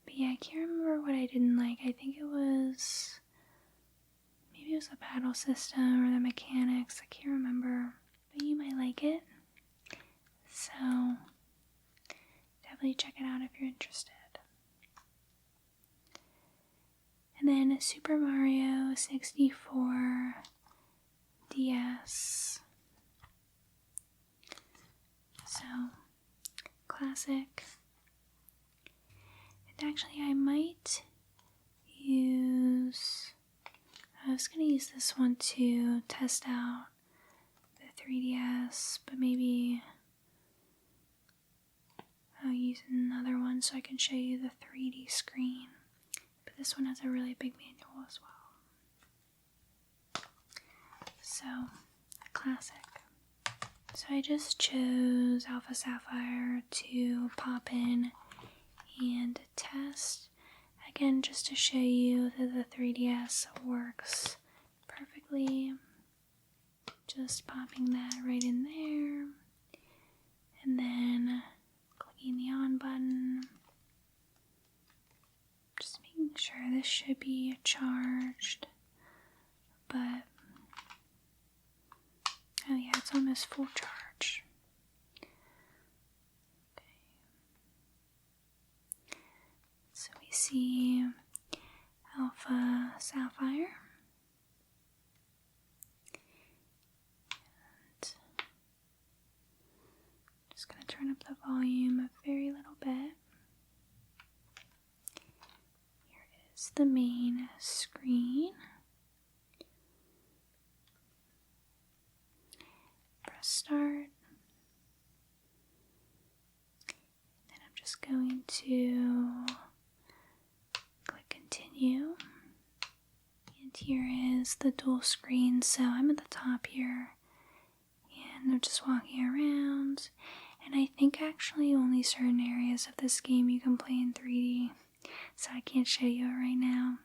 But yeah, I can't remember what I didn't like. I think maybe it was the paddle system or the mechanics. I can't remember. But you might like it. So definitely check it out if you're interested. And then Super Mario 64 DS. So, classic. And actually I was going to use this one to test out the 3DS, but maybe I'll use another one so I can show you the 3D screen. But this one has a really big manual as well. So, a classic. So I just chose Alpha Sapphire to pop in and test. Again, just to show you that the 3DS works perfectly. Just popping that right in there. And then clicking the on button. Just making sure this should be charged. But, oh yeah, it's almost full charge. Okay. So we see Alpha Sapphire. And just going to turn up the volume a very little bit. Here is the main screen. Press start. Then I'm just going to click continue. And here is the dual screen. So I'm at the top here. And I'm just walking around. And I think actually only certain areas of this game you can play in 3D. So I can't show you it right now.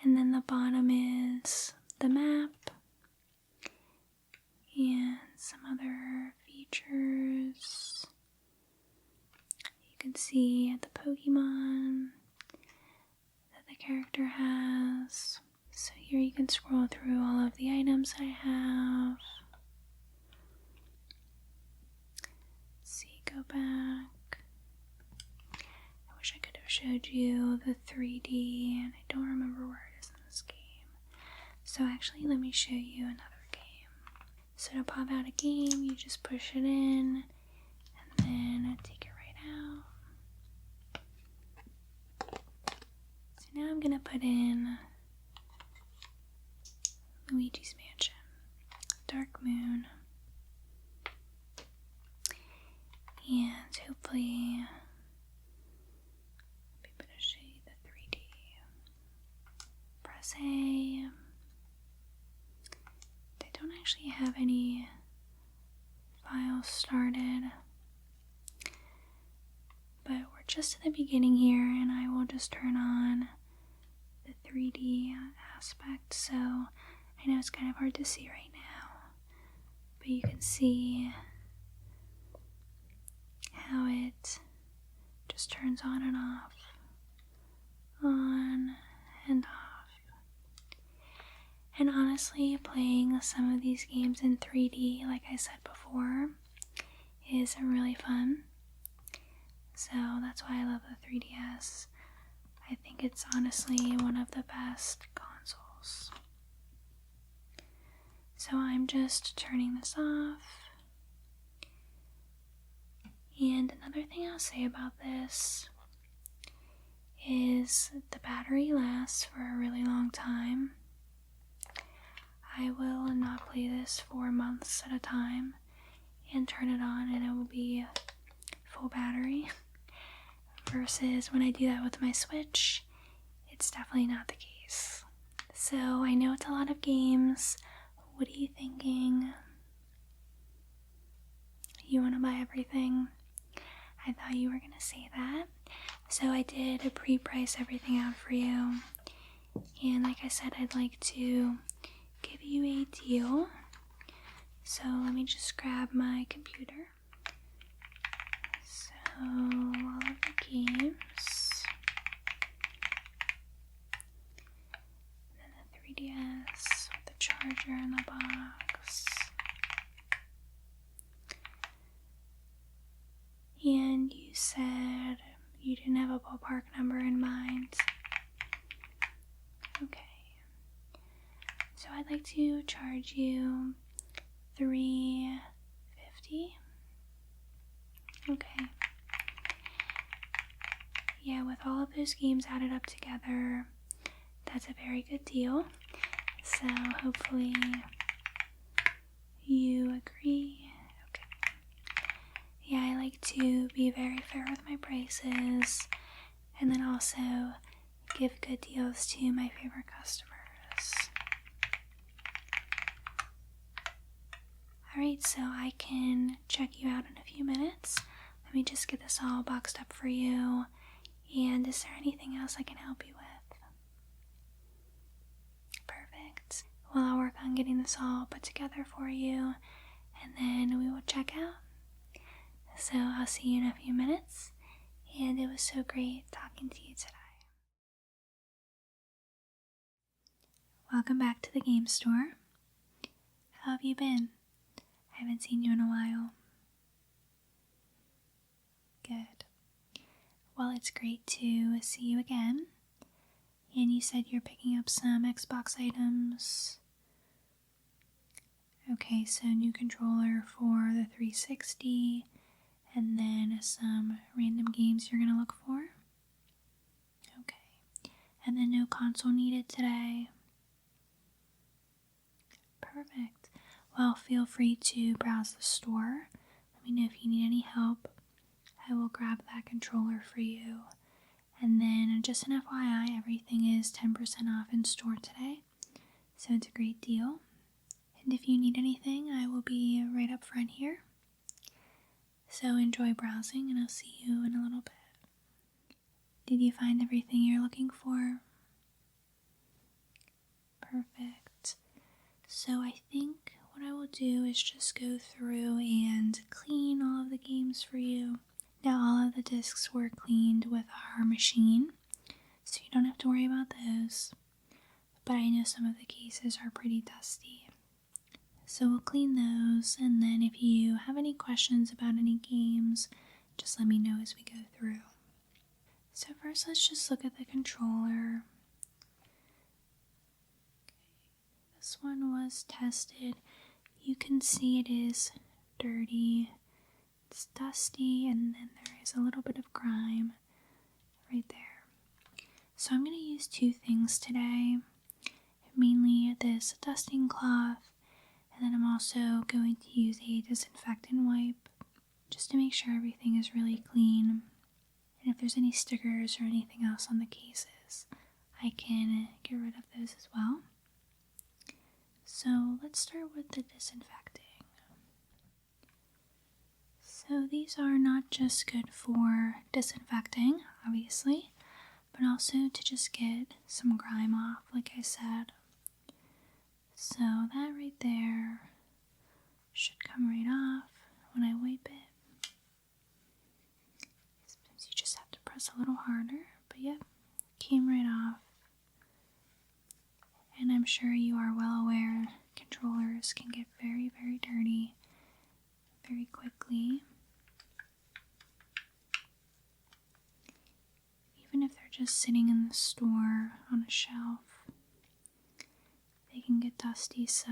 And then the bottom is the map. And some other features. You can see the Pokemon that the character has. So here you can scroll through all of the items I have. Let's see, go back. I wish I could have showed you the 3D, and I don't remember where it is in this game. So actually, let me show you another game. So to pop out a game, you just push it in, and then take it right out. So now I'm gonna put in Luigi's Mansion, Dark Moon, and hopefully I'll be able to show you the 3D. Press A. They don't actually have any files started, but we're just at the beginning here, and I will just turn on the 3D aspect. So I know it's kind of hard to see right now, but you can see how it just turns on and off, on and off. And honestly, playing some of these games in 3D, like I said before, is really fun. So that's why I love the 3DS. I think it's honestly one of the best consoles. So I'm just turning this off. And another thing I'll say about this is the battery lasts for a really long time. I will not play this for months at a time and turn it on and it will be full battery. Versus when I do that with my Switch, it's definitely not the case. So I know it's a lot of games. What are you thinking? You want to buy everything? I thought you were going to say that. So I did pre-price everything out for you. And like I said, I'd like to give you a deal. So let me just grab my computer. So all of the games. And then the 3DS with the charger in the box. And you said you didn't have a ballpark number in mind. Okay. So I'd like to charge you $350. Okay. Yeah, with all of those games added up together, that's a very good deal. So hopefully you agree. Okay. Yeah, I like to be very fair with my prices and then also give good deals to my favorite customers. Alright, so I can check you out in a few minutes. Let me just get this all boxed up for you. And is there anything else I can help you with? Perfect. Well, I'll work on getting this all put together for you, and then we will check out. So I'll see you in a few minutes, and it was so great talking to you today. Welcome back to the game store. How have you been? I haven't seen you in a while. Good. Well, it's great to see you again. And you said you're picking up some Xbox items. Okay, so new controller for the 360, and then some random games you're gonna look for. Okay, and then no console needed today. Perfect. Well, feel free to browse the store. Let me know if you need any help. I will grab that controller for you. And then just an FYI, everything is 10% off in store today. So it's a great deal. And if you need anything, I will be right up front here. So enjoy browsing and I'll see you in a little bit. Did you find everything you're looking for? Perfect. So I think what I will do is just go through and clean all of the games for you. Now all of the discs were cleaned with our machine, so you don't have to worry about those. But I know some of the cases are pretty dusty. So we'll clean those, and then if you have any questions about any games, just let me know as we go through. So first let's just look at the controller. Okay, this one was tested. You can see it is dirty. It's dusty, and then there is a little bit of grime right there. So I'm going to use two things today. Mainly this dusting cloth, and then I'm also going to use a disinfectant wipe just to make sure everything is really clean. And if there's any stickers or anything else on the cases, I can get rid of those as well. So let's start with the disinfecting. So these are not just good for disinfecting, obviously, but also to just get some grime off, like I said. So that right there should come right off when I wipe it. Sometimes you just have to press a little harder, but yep, came right off. And I'm sure you are well aware controllers can get very, very dirty very quickly. just sitting in the store on a shelf. They can get dusty, so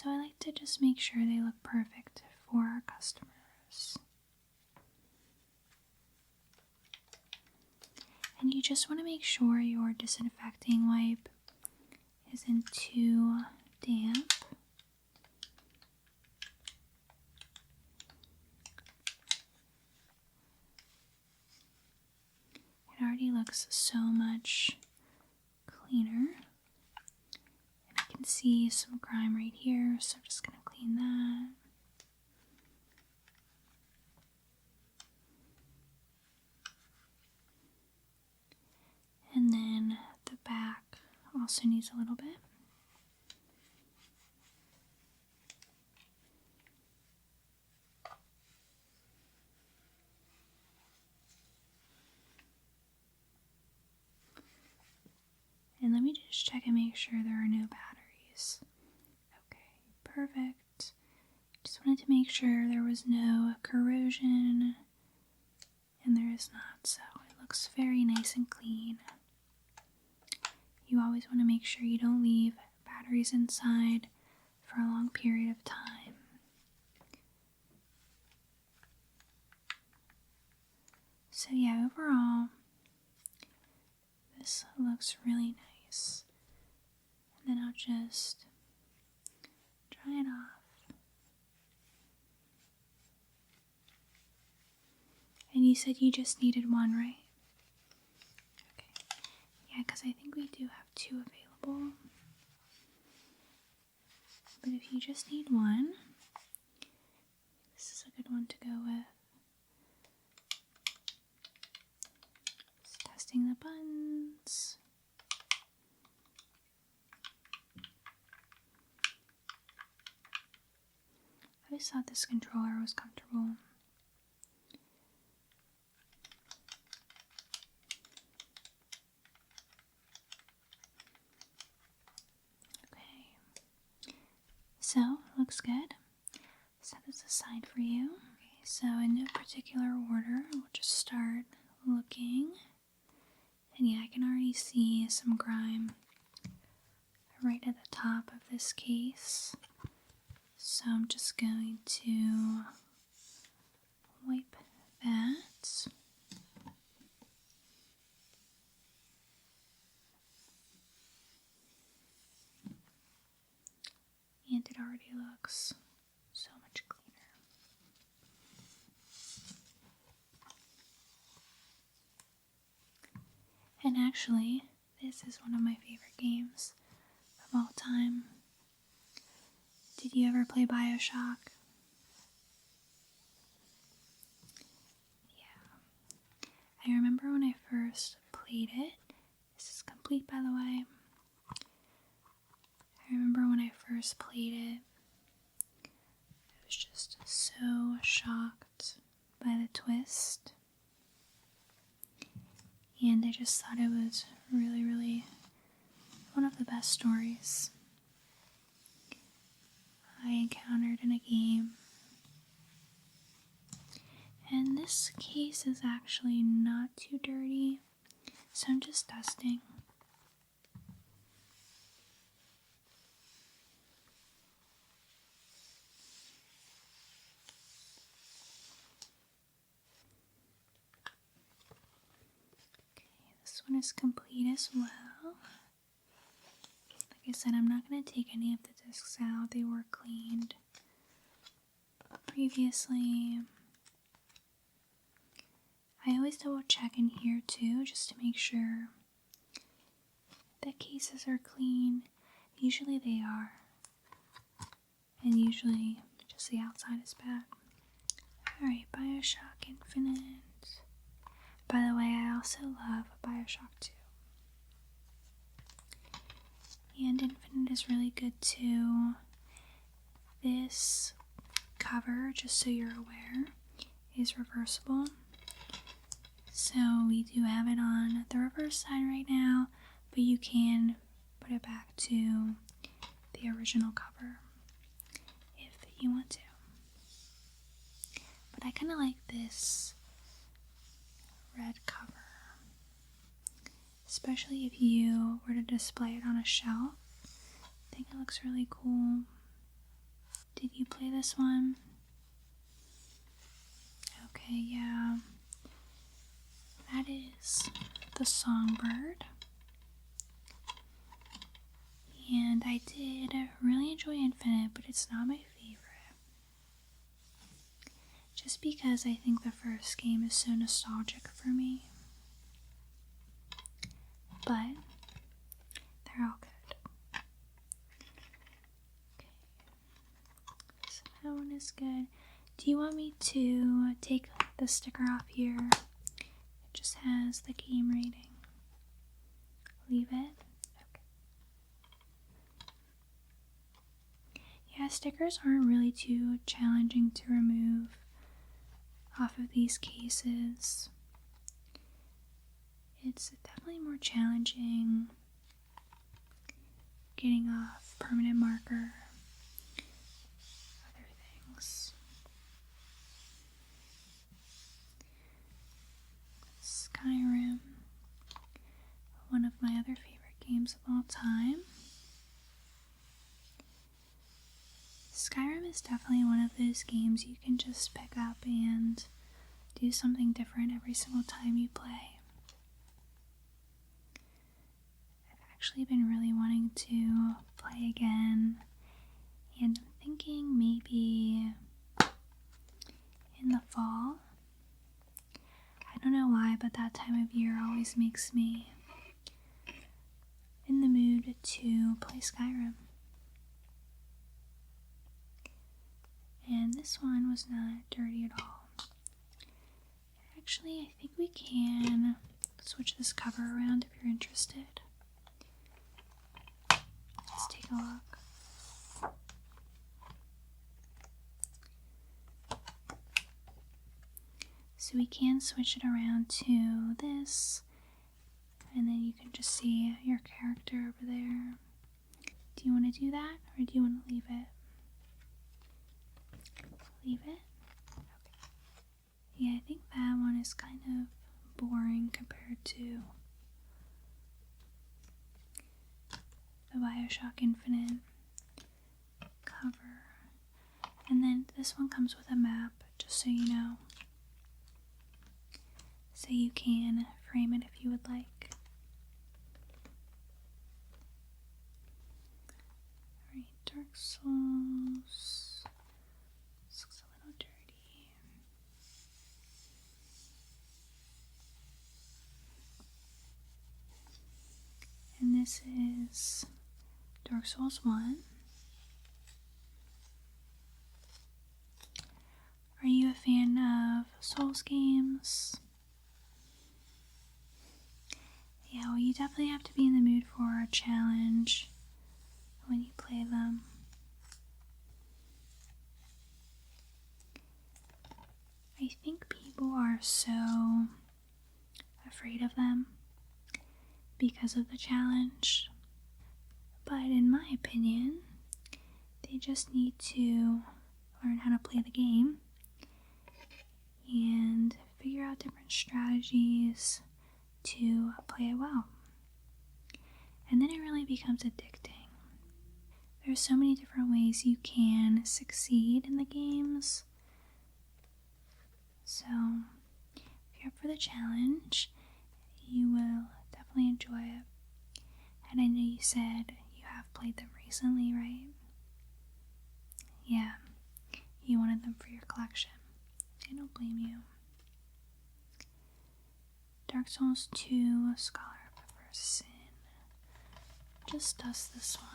I like to just make sure they look perfect for our customers. And you just want to make sure your disinfecting wipe isn't too damp. It already looks so much cleaner. And I can see some grime right here, so I'm just going to clean that. And then the back also needs a little bit. And let me just check and make sure there are no batteries. Okay, perfect. Just wanted to make sure there was no corrosion, and there is not, so it looks very nice and clean. You always want to make sure you don't leave batteries inside for a long period of time. So yeah, overall, this looks really nice. And then I'll just dry it off. And you said you just needed one, right? Okay. Yeah, because I think we do have two available. But if you just need one, this is a good one to go with. Just testing the buttons. I always thought this controller was comfortable. Okay, so looks good. Set this aside for you. Okay, so in no particular order, we'll just start looking. And yeah, I can already see some grime right at the top of this case. So I'm just going to wipe that. And it already looks so much cleaner. And actually, this is one of my favorite games of all time. Did you ever play BioShock? Yeah. I remember when I first played it. This is complete, by the way. I remember when I first played it, I was just so shocked by the twist. And I just thought it was really, really one of the best stories I encountered in a game. And this case is actually not too dirty, so I'm just dusting. Okay, this one is complete as well. Like I said, I'm not going to take any of the discs out. They were cleaned previously. I always double check in here too, just to make sure that cases are clean. Usually they are. And usually just the outside is bad. Alright, BioShock Infinite. By the way, I also love BioShock 2. And Infinite is really good too. This cover, just so you're aware, is reversible. So we do have it on the reverse side right now, but you can put it back to the original cover if you want to. But I kind of like this red cover. Especially if you were to display it on a shelf. I think it looks really cool. Did you play this one? Okay, yeah. That is the Songbird. And I did really enjoy Infinite, but it's not my favorite. Just because I think the first game is so nostalgic for me. But they're all good. Okay. So that one is good. Do you want me to take the sticker off here? It just has the game rating. Leave it? Okay. Yeah, stickers aren't really too challenging to remove off of these cases. It's definitely more challenging getting off permanent marker, other things. Skyrim, one of my other favorite games of all time. Skyrim is definitely one of those games you can just pick up and do something different every single time you play. I've actually been really wanting to play again, and I'm thinking maybe in the fall. I don't know why, but that time of year always makes me in the mood to play Skyrim. And this one was not dirty at all. Actually, I think we can switch this cover around if you're interested. Let's take a look. So we can switch it around to this, and then you can just see your character over there. Do you want to do that, or do you want to leave it? Leave it? Okay. Yeah, I think that one is kind of boring compared to the BioShock Infinite cover. And then this one comes with a map, just so you know. So you can frame it if you would like. Alright, Dark Souls. This looks a little dirty. And this is Dark Souls 1. Are you a fan of Souls games? Yeah, well, you definitely have to be in the mood for a challenge when you play them. I think people are so afraid of them because of the challenge. But in my opinion, they just need to learn how to play the game and figure out different strategies to play it well. And then it really becomes addicting. There's so many different ways you can succeed in the games. So, if you're up for the challenge, you will definitely enjoy it. And I know you said you have played them recently, right? Yeah, you wanted them for your collection. I don't blame you. Dark Souls 2, Scholar of Viveracine. Just dust this one.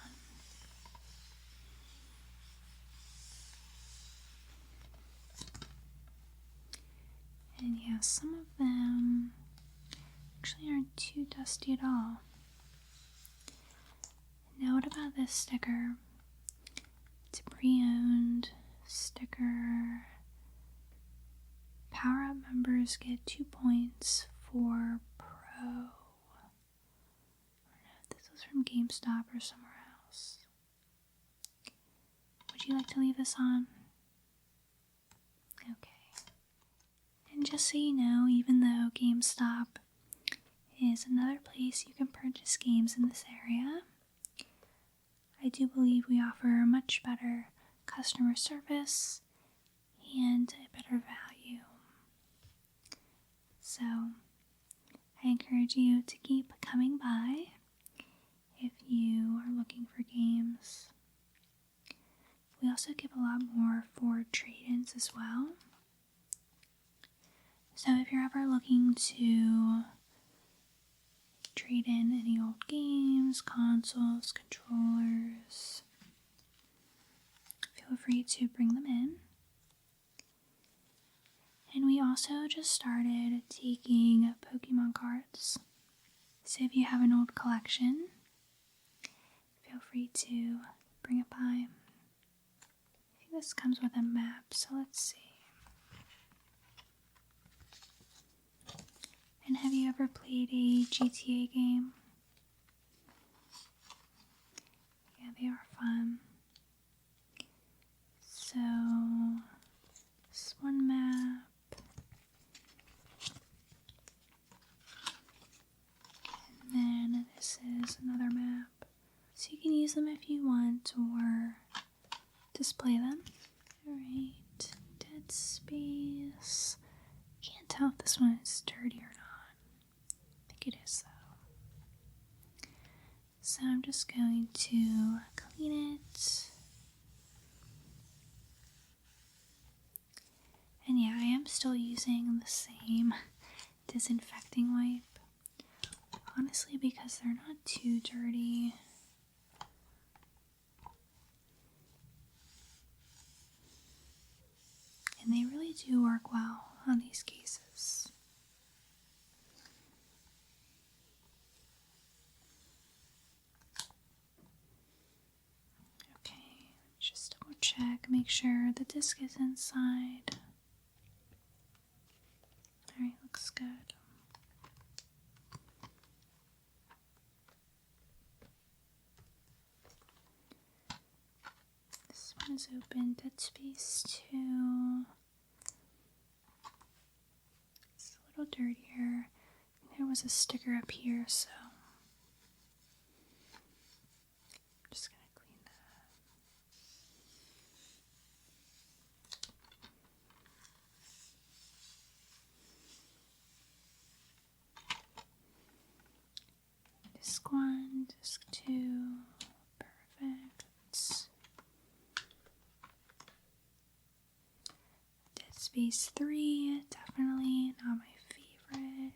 And yeah, some of them actually aren't too dusty at all. Now what about this sticker? It's a pre-owned sticker. Power Up members get 2 points for Pro. I don't know if this was from GameStop or somewhere else. Would you like to leave this on? Okay. And just so you know, even though GameStop is another place you can purchase games in this area, I do believe we offer much better customer service and a better value. So I encourage you to keep coming by if you are looking for games. We also give a lot more for trade-ins as well. So if you're ever looking to trade in any old games, consoles, controllers, feel free to bring them in. And we also just started taking Pokemon cards. So if you have an old collection, feel free to bring it by. I think this comes with a map, so let's see. And have you ever played a GTA game? Yeah, they are fun. So, this one map. And then this is another map. So you can use them if you want or display them. Alright, Dead Space. Can't tell if this one is dirty or not. I think it is though. So I'm just going to clean it. And yeah, I am still using the same disinfecting wipe. Honestly, because they're not too dirty. And they really do work well on these cases. Okay, just double check, make sure the disc is inside. Alright, looks good. This one is open, Dead Space 2. It's a little dirtier. There was a sticker up here, so I'm just gonna clean that. Disc 1, Disc 2, perfect. Dead Space 3, definitely not my favorite.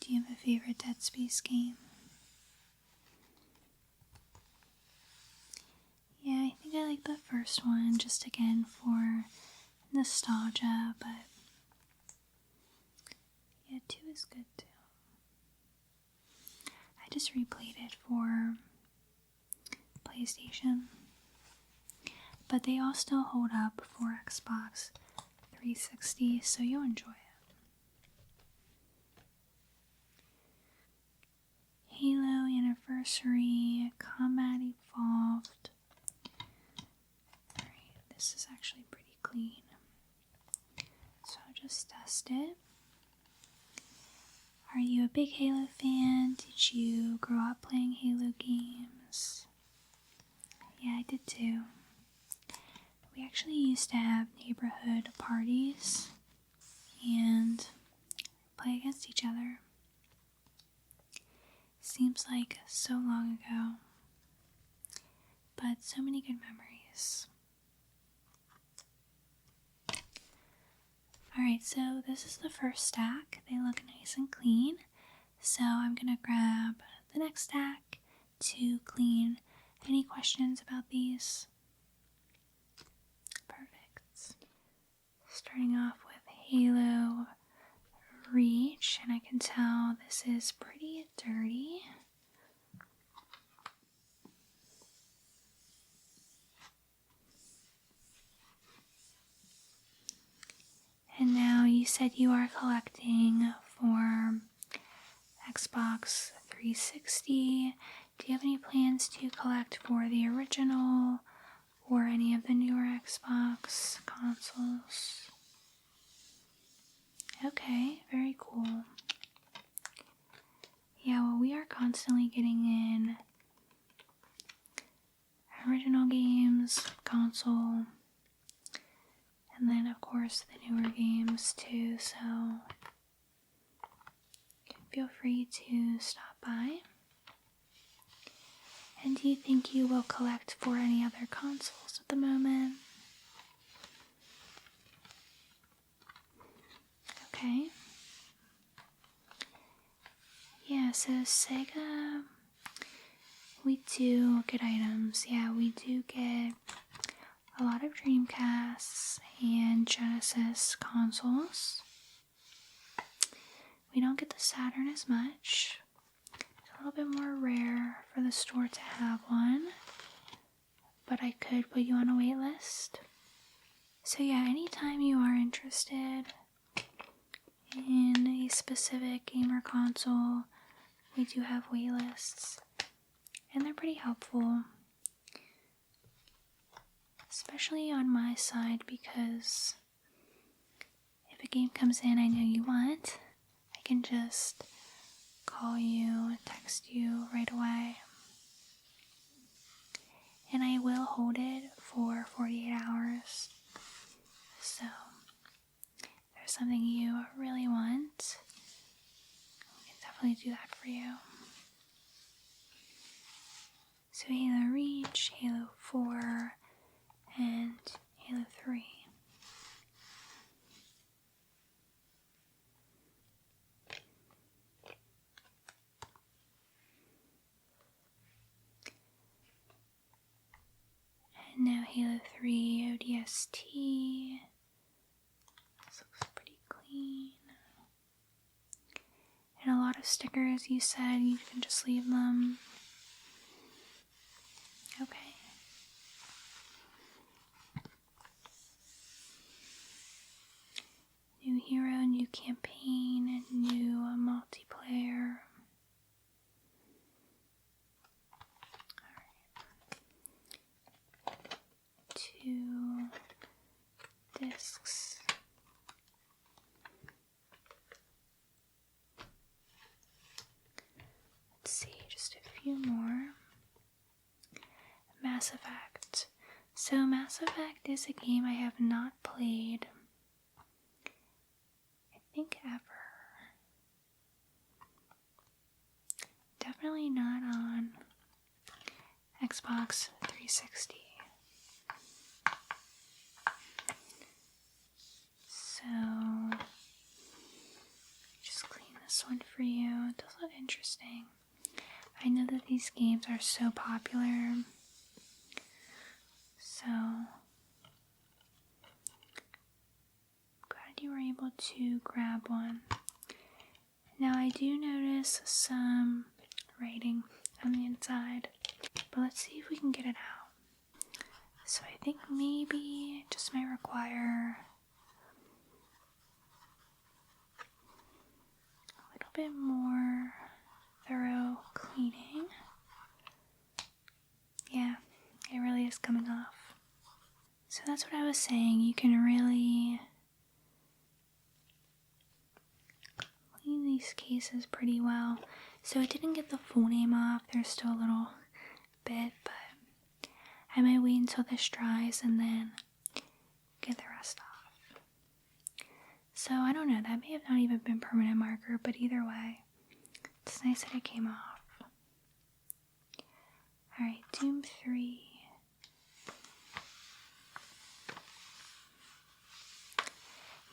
Do you have a favorite Dead Space game? Yeah, I think I like the first one, just again for nostalgia, but yeah, 2 is good too. I just replayed it for PlayStation, but they all still hold up for Xbox 360, so you'll enjoy it. Halo Anniversary, Combat Evolved. Alright, this is actually pretty clean. So I'll just test it. Are you a big Halo fan? Did you grow up playing Halo games? Yeah, I did too. We actually used to have neighborhood parties and play against each other. Seems like so long ago, but so many good memories. Alright, so this is the first stack. They look nice and clean. So I'm gonna grab the next stack to clean. Any questions about these? Perfect. Starting off with Halo Reach, and I can tell this is pretty dirty. And now you said you are collecting for Xbox 360. Do you have any plans to collect for the original or any of the newer Xbox consoles? Okay, very cool. Yeah, well, we are constantly getting in original games, console, and then of course the newer games too, so feel free to stop by. And do you think you will collect for any other consoles at the moment? Okay. Yeah, so Sega, we do get items. Yeah, we do get a lot of Dreamcasts and Genesis consoles. We don't get the Saturn as much. It's a little bit more rare for the store to have one, but I could put you on a wait list. So yeah, anytime you are interested in a specific game or console, we do have wait lists, and they're pretty helpful, especially on my side, because if a game comes in I know you want, I can just call you, text you right away, and I will hold it for 48 hours. So if there's something you really want, we can definitely do that for you. So Halo Reach, Halo 4, and Halo 3. And now Halo 3 ODST. This looks pretty clean. And a lot of stickers, you said you can just leave them. Okay. New hero, new campaign, new multiplayer. Alright. 2 discs. Let's see, just a few more. Mass Effect. So Mass Effect is a game I have not played, I think, ever. Definitely not on Xbox 360. So, just clean this one for you. It does look interesting. I know that these games are so popular, so glad you were able to grab one. Now I do notice some writing on the inside, but let's see if we can get it out. So I think maybe it just might require a little bit more thorough cleaning. Yeah, it really is coming off. So that's what I was saying, you can really clean these cases pretty well. So I didn't get the full name off, there's still a little bit, but I might wait until this dries and then get the rest off. So I don't know, that may have not even been permanent marker, but either way, it's nice that it came off. Alright, Doom 3.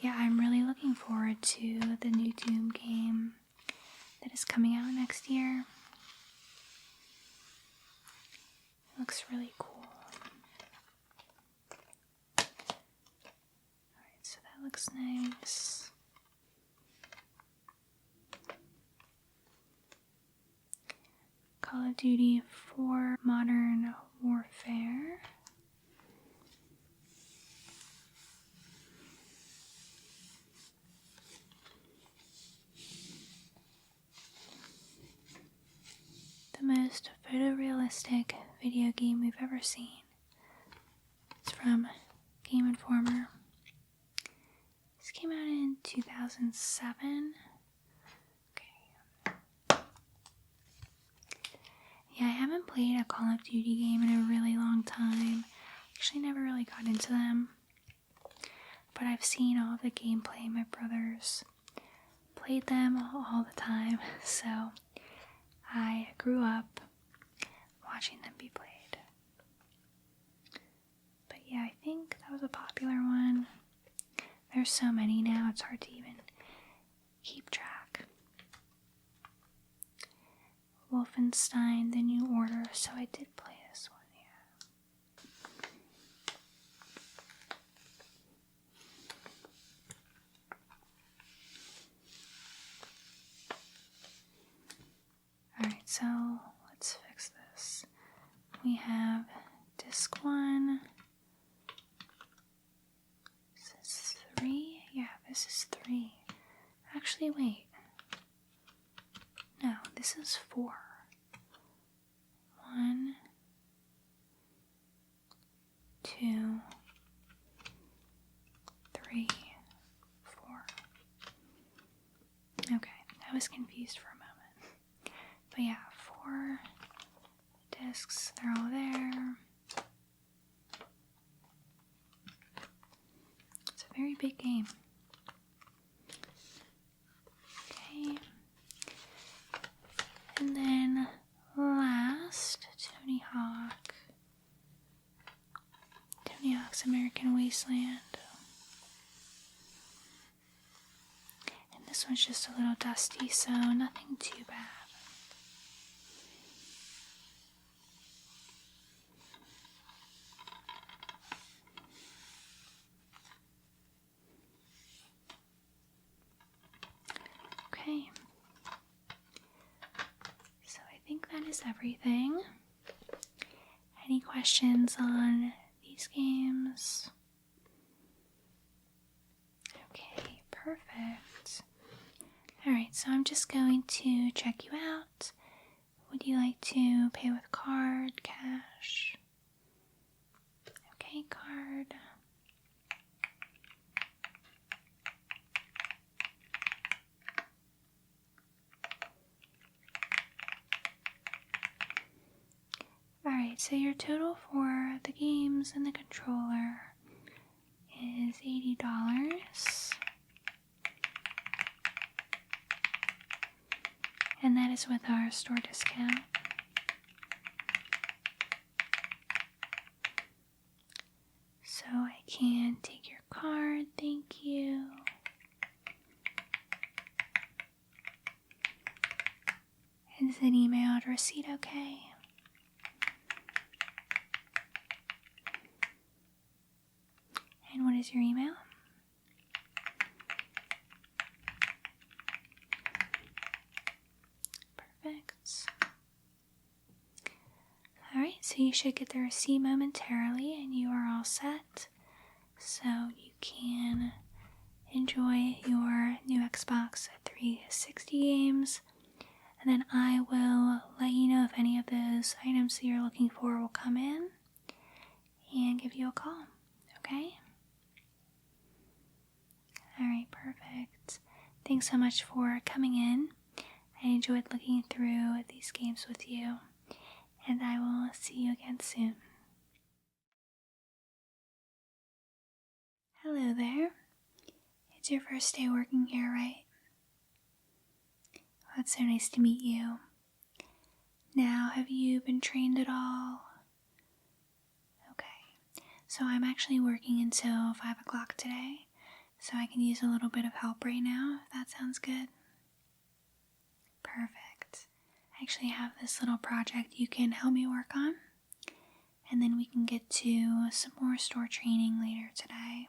Yeah, I'm really looking forward to the new Doom game that is coming out next year. It looks really cool. Alright, so that looks nice. Call of Duty 4 Modern Warfare. The most photorealistic video game we've ever seen. from Game Informer. This came out in 2007. Okay. Yeah, I haven't played a Call of Duty game in a really long time. Actually, never really got into them. But I've seen all the gameplay. My brothers played them all the time, so I grew up watching them be played. But yeah, I think that was a popular one. There's so many now, it's hard to even keep track. Wolfenstein: The New Order, so I did play this one, yeah. Alright, so let's fix this. We have disc 1. Is this 3? Yeah, this is 3. Actually, wait. No, this is 4. 1, 2, 3, 4. Okay, I was confused for a moment. But yeah, 4 discs, they're all there. It's a very big game. Okay. And then last, Tony Hawk's American Wasteland. And this one's just a little dusty, so nothing too bad. Okay. So I think that is everything. Any questions on these games? Okay, perfect. Alright, so I'm just going to check you out. Would you like to pay with card, cash? Okay, card. Alright, so your total for the games and the controller is $80. And that is with our store discount. So I can take your card, thank you. Is an emailed receipt okay? And what is your email? Perfect. Alright, so you should get the receipt momentarily and you are all set. So you can enjoy your new Xbox 360 games. And then I will let you know if any of those items that you're looking for will come in and give you a call. Okay? Alright, perfect. Thanks so much for coming in. I enjoyed looking through these games with you, and I will see you again soon. Hello there. It's your first day working here, right? Well, it's so nice to meet you. Now, have you been trained at all? Okay. So I'm actually working until 5 o'clock today. So I can use a little bit of help right now, if that sounds good. Perfect. I actually have this little project you can help me work on, and then we can get to some more store training later today.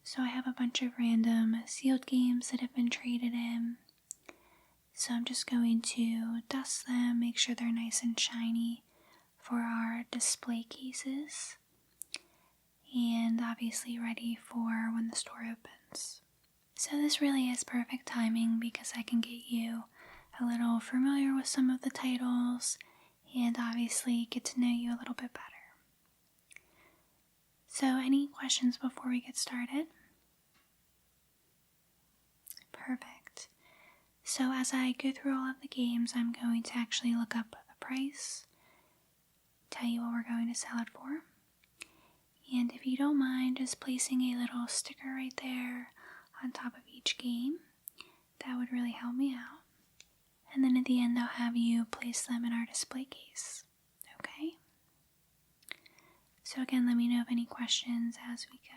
So I have a bunch of random sealed games that have been traded in. So I'm just going to dust them, make sure they're nice and shiny for our display cases. And obviously ready for when the store opens. So this really is perfect timing because I can get you a little familiar with some of the titles and obviously get to know you a little bit better. So any questions before we get started? Perfect. So as I go through all of the games, I'm going to actually look up the price, tell you what we're going to sell it for, and if you don't mind just placing a little sticker right there on top of each game, that would really help me out. And then at the end, I'll have you place them in our display case. Okay? So again, let me know of any questions as we go.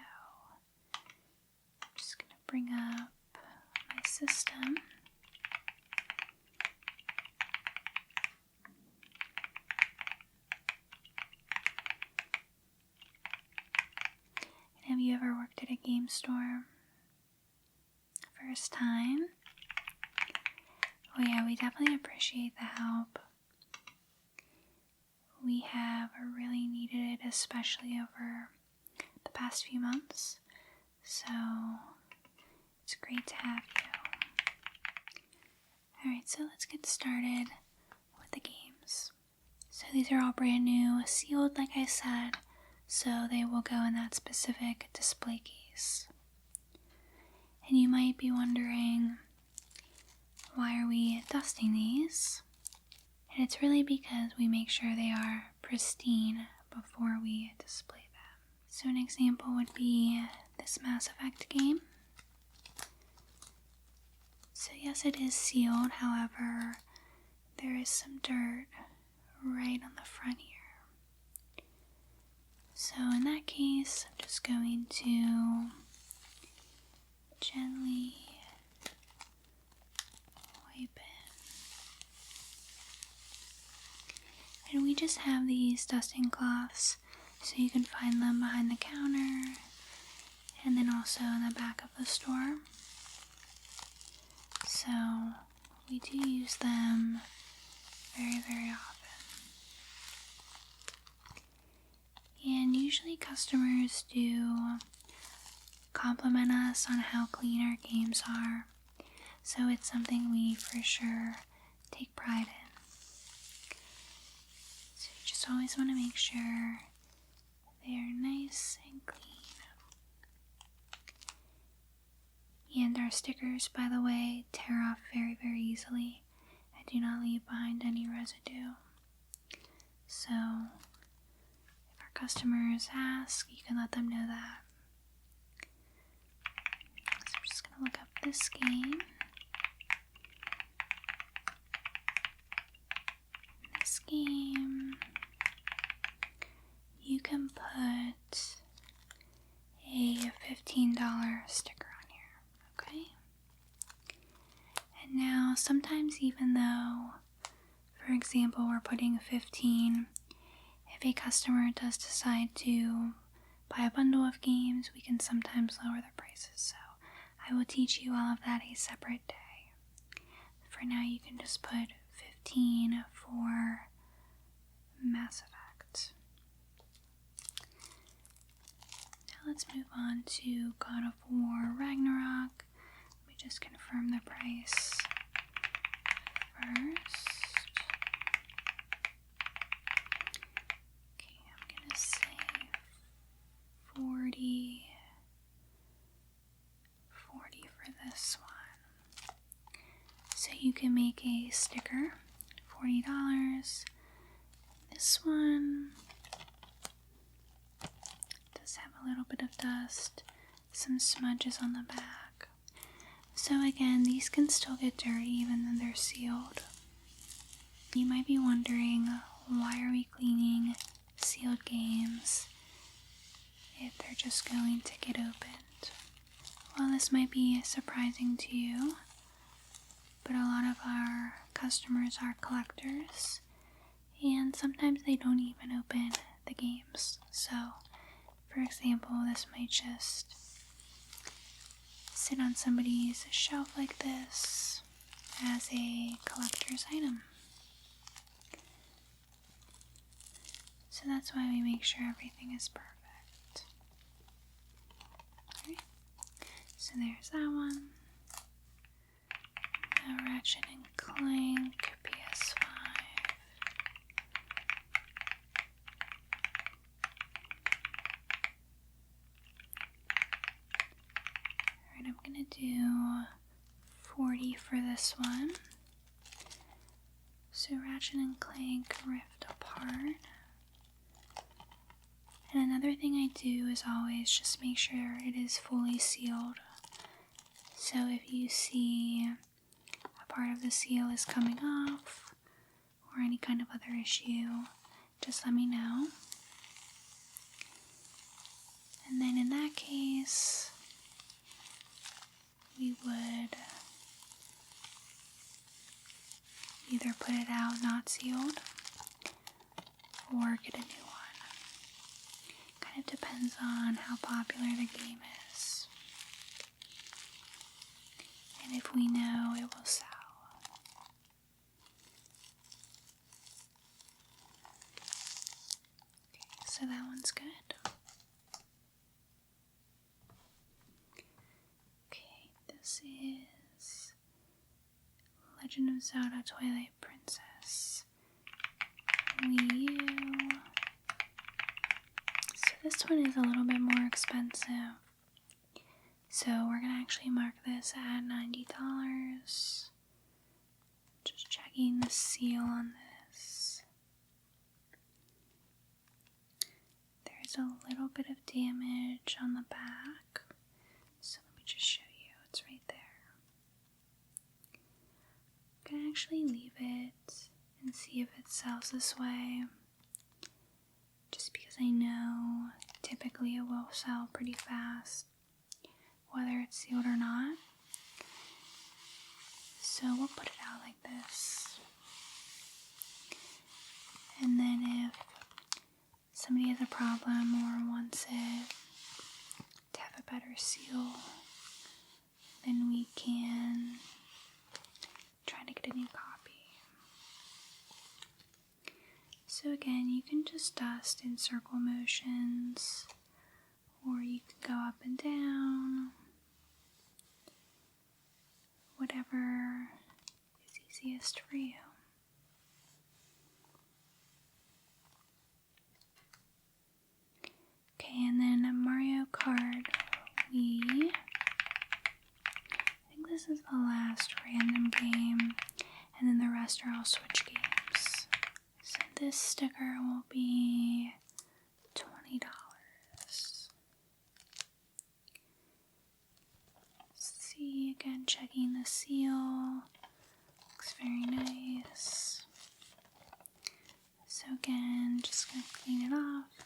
I'm just going to bring up my system. And have you ever worked at a game store? First time? Oh yeah, we definitely appreciate the help. We have really needed it, especially over the past few months. So it's great to have you. Alright, so let's get started with the games. So these are all brand new, sealed like I said, so they will go in that specific display case. And you might be wondering, why are we dusting these? And it's really because we make sure they are pristine before we display them. So an example would be this Mass Effect game. So yes, it is sealed, however, there is some dirt right on the front here. So in that case, I'm just going to gently wipe it. And we just have these dusting cloths, so you can find them behind the counter and then also in the back of the store. So we do use them very, very often. And usually customers do compliment us on how clean our games are, so it's something we for sure take pride in. So you just always want to make sure they are nice and clean. And our stickers, by the way, tear off very, very easily. I do not leave behind any residue. So if our customers ask, you can let them know that. So we're just going to look up this game. This game, you can put a $15 sticker on here, okay? And now sometimes even though, for example, we're putting 15, if a customer does decide to buy a bundle of games, we can sometimes lower the prices. So I will teach you all of that a separate day. For now, you can just put 15 for Mass Effect. Now let's move on to God of War Ragnarok. Let me just confirm the price first. Okay, I'm gonna say 40 for this one. So you can make a sticker, $40. This one does have a little bit of dust, some smudges on the back. So again, these can still get dirty even though they're sealed. You might be wondering, why are we cleaning sealed games if they're just going to get opened? Well, this might be surprising to you, but a lot of our customers are collectors, and sometimes they don't even open the games. So, for example, this might just sit on somebody's shelf like this as a collector's item. So that's why we make sure everything is perfect. Alright, so there's that one. Now Ratchet and Clank PS5. gonna do 40 for this one. So Ratchet and Clank Rift Apart. And another thing I do is always just make sure it is fully sealed. So if you see a part of the seal is coming off or any kind of other issue, just let me know. And then in that case, we would either put it out not sealed or get a new one. Kind of depends on how popular the game is and if we know it will sell. Okay, so that one's good. Okay, this is Legend of Zelda Twilight Princess Wii U. So this one is a little bit more expensive. So we're gonna actually mark this at $90. Just checking the seal on this. There's a little bit of damage on the back. So let me just show you, it's right there. I'm gonna actually leave it and see if it sells this way. Just because I know typically it will sell pretty fast, whether it's sealed or not. So we'll put it out like this. And then if somebody has a problem or wants it to have a better seal, then we can try to get a new copy. So again, you can just dust in circle motions, or you can go up and down, whatever is easiest for you. Okay, and then Mario Kart Wii. I think this is the last random game, and then the rest are all Switch games. So this sticker will be $20. Let's see, again, checking the seal. Looks very nice. So again, just gonna clean it off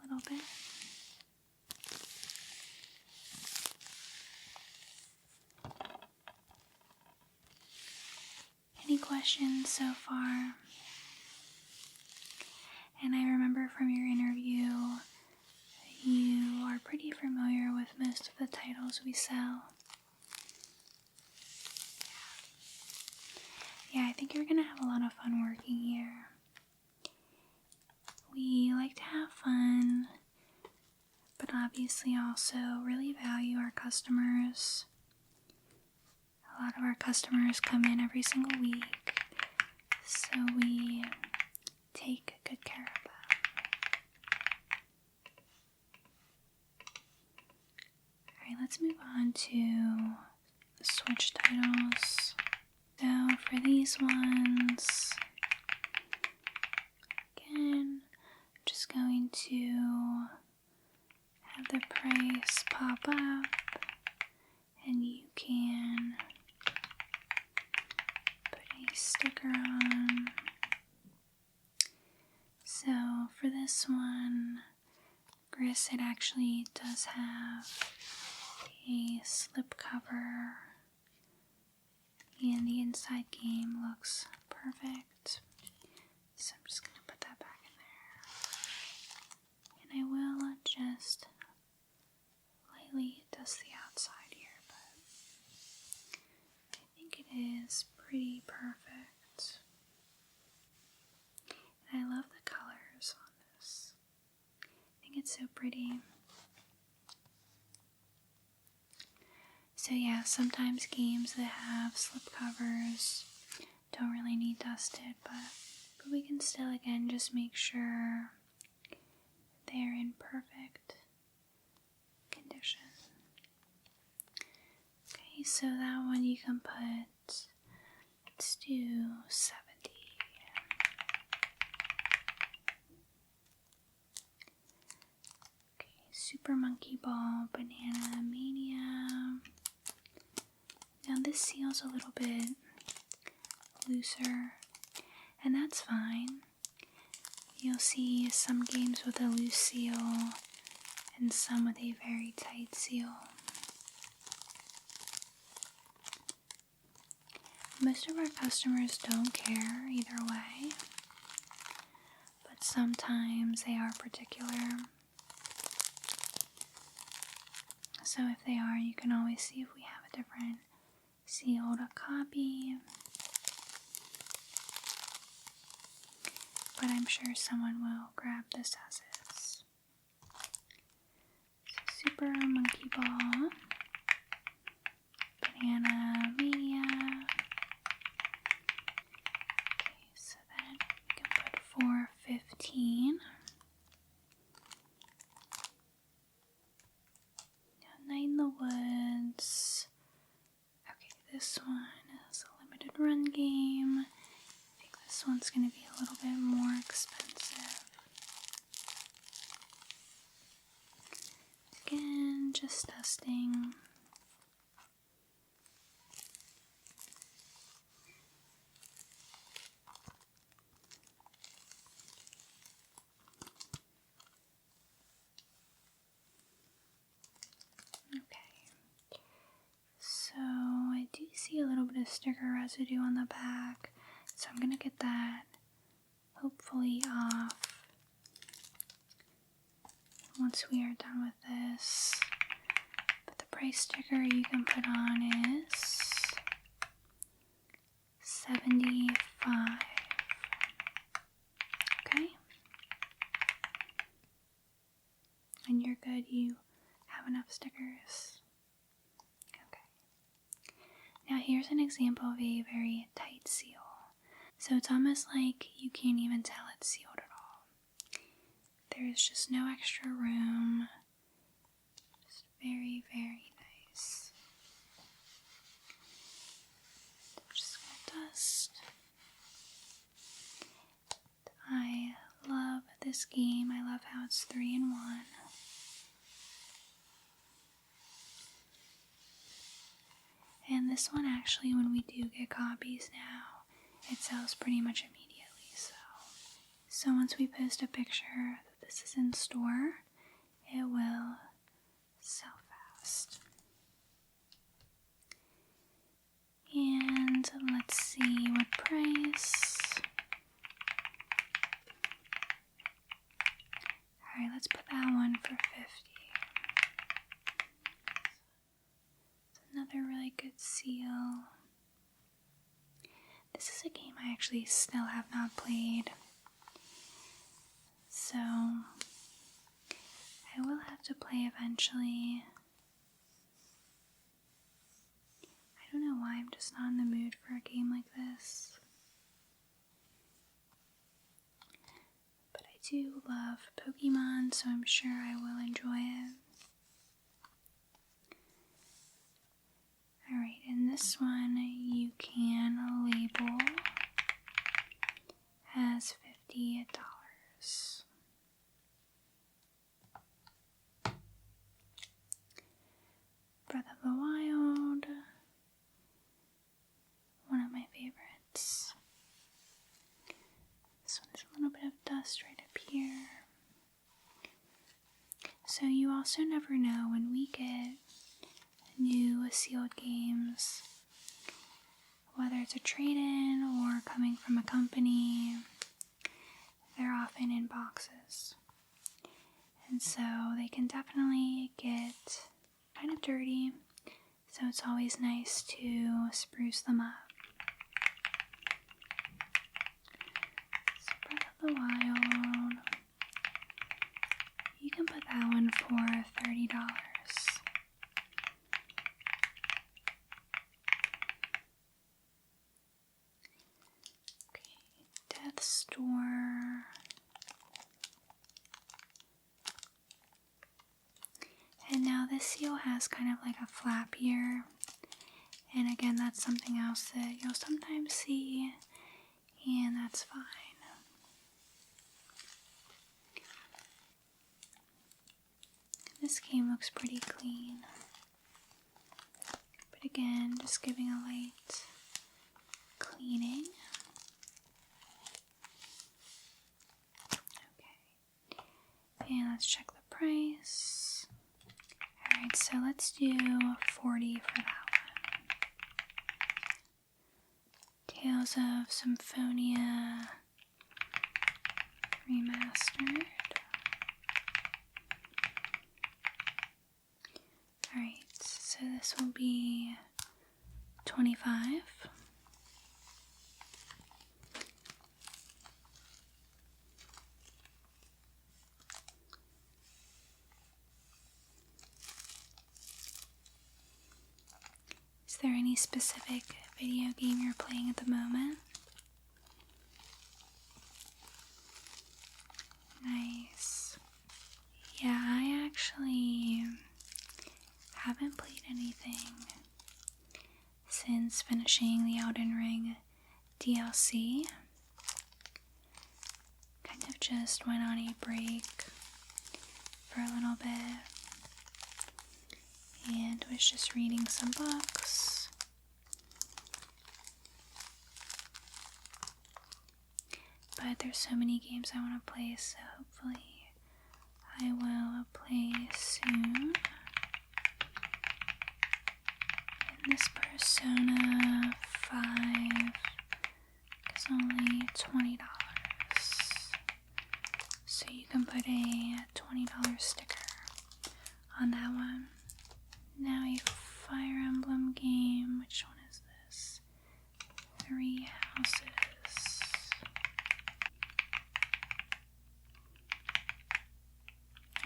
a little bit. Any questions so far? And I remember from your interview, you are pretty familiar with most of the titles we sell. Yeah, I think you're gonna have a lot of fun working here. We like to have fun, but obviously also really value our customers. A lot of our customers come in every single week, so we take good care of them. Alright, let's move on to the Switch titles. So for these ones, again, I'm just going to have the price pop up, and you can put a sticker on. So for this one, Gris, it actually does have a slip cover, and the inside game looks perfect. So I'm just going to put that back in there. And I will just lightly dust the outside here, but I think it is pretty perfect. And I love the colors on this. I think it's so pretty. So yeah, sometimes games that have slipcovers don't really need dusted, but we can still, again, just make sure they're in perfect condition. so that one you can put, let's do 70. Okay, Super Monkey Ball, Banana Mania. Now this seal's a little bit looser, and that's fine. You'll see some games with a loose seal and some with a very tight seal. Most of our customers don't care either way, but sometimes they are particular. So if they are, you can always see if we have a different sealed copy. But I'm sure someone will grab this as is. So Super Monkey Ball, Banana Mania. Okay, so then we can put 415. Night in the Woods. Okay, this one is a limited run game. I think this one's going to be a little bit more expensive. Again, just testing. I do see a little bit of sticker residue on the back, so I'm going to get that hopefully off once we are done with this. But the price sticker you can put on is $75. Okay? And you're good, you have enough stickers. Now here's an example of a very tight seal. So it's almost like you can't even tell it's sealed at all. There is just no extra room. Just very, very nice. I'm just gonna dust. I love this game. I love how it's 3-in-1. And this one actually, when we do get copies now, it sells pretty much immediately. So once we post a picture that this is in store, it will sell fast. And let's see what price. Alright, let's put that one for $50. Another really good seal. This is a game I actually still have not played, so I will have to play eventually. I don't know why I'm just not in the mood for a game like this, but I do love Pokemon, so I'm sure I will enjoy it. Alright, and this one you can label as $50. Breath of the Wild, one of my favorites. This one has a little bit of dust right up here. So you also never know when we get new sealed games, whether it's a trade-in or coming from a company, they're often in boxes. And so they can definitely get kind of dirty, so it's always nice to spruce them up. So Breath of the Wild, you can put that one for $30. Death Store. And now this seal has kind of like a flap here, And again, that's something else that you'll sometimes see, and that's fine. This game looks pretty clean. But again, just giving a light cleaning. Okay. And let's check the price. Alright, so let's do 40 for that one. Tales of Symphonia Remastered. Alright, so this will be 25. Is there any specific video game you're playing at the moment? Nice. Yeah, I actually haven't played anything since finishing the Elden Ring DLC. Kind of just went on a break for a little bit and was just reading some books. But there's so many games I want to play, so hopefully I will play soon. And this Persona 5 is only $20. So you can put a $20 sticker on that one. Now a Fire Emblem game. Which one is this? 3 Houses.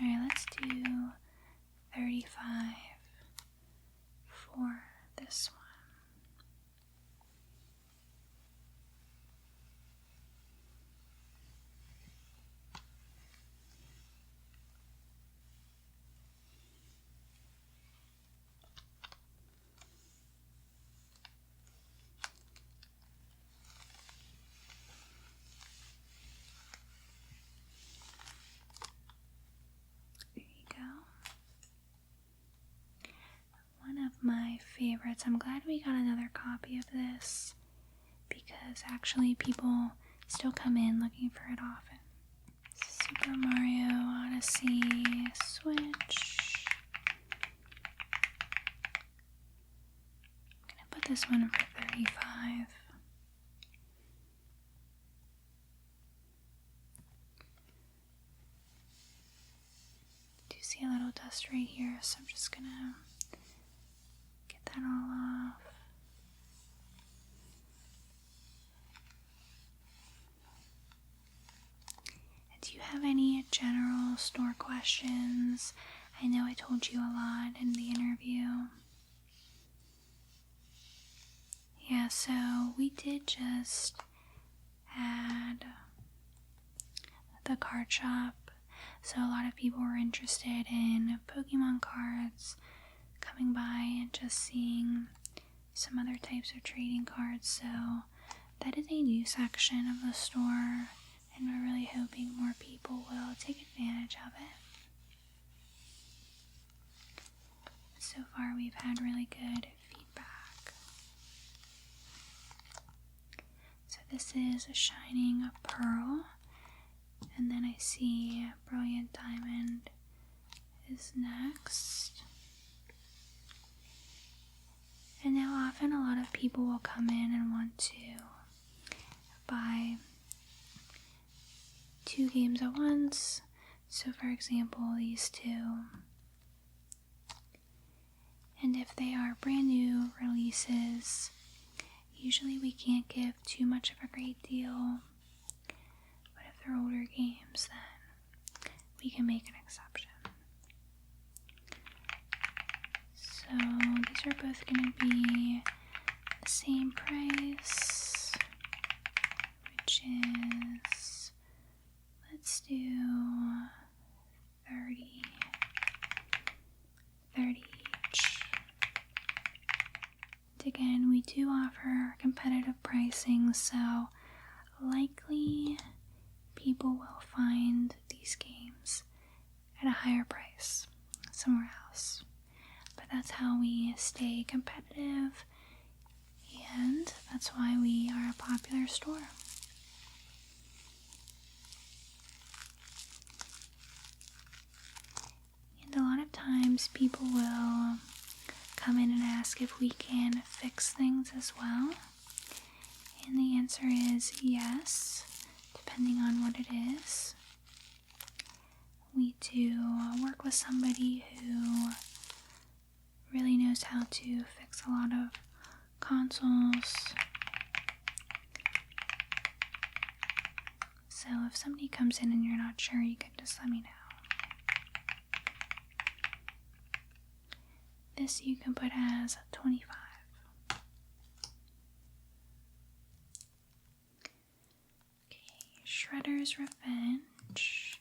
Alright, let's do 35 for this one. My favorites. I'm glad we got another copy of this because actually people still come in looking for it often. Super Mario Odyssey Switch. I'm gonna put this one for 35. Do you see a little dust right here? So I'm just gonna that all off. And do you have any general store questions? I know I told you a lot in the interview. Yeah, so we did just add the card shop. So a lot of people were interested in Pokemon cards, coming by and just seeing some other types of trading cards. So that is a new section of the store, and we're really hoping more people will take advantage of it. So far we've had really good feedback. So this is a Shining Pearl, and then I see Brilliant Diamond is next. And now often a lot of people will come in and want to buy 2 games at once. So for example, these 2. And if they are brand new releases, usually we can't give too much of a great deal. But if they're older games, then we can make an exception. So these are both going to be the same price, which is, let's do 30 each. And again, pricing, so likely people will find these games at a higher price somewhere else. But that's how we stay competitive, and that's why we are a popular store. And a lot of times people will come in and ask if we can fix things as well. And the answer is yes, depending on what it is. We do work with somebody who really knows how to fix a lot of consoles. So if somebody comes in and you're not sure, you can just let me know. This you can put as 25. Okay, Shredder's Revenge.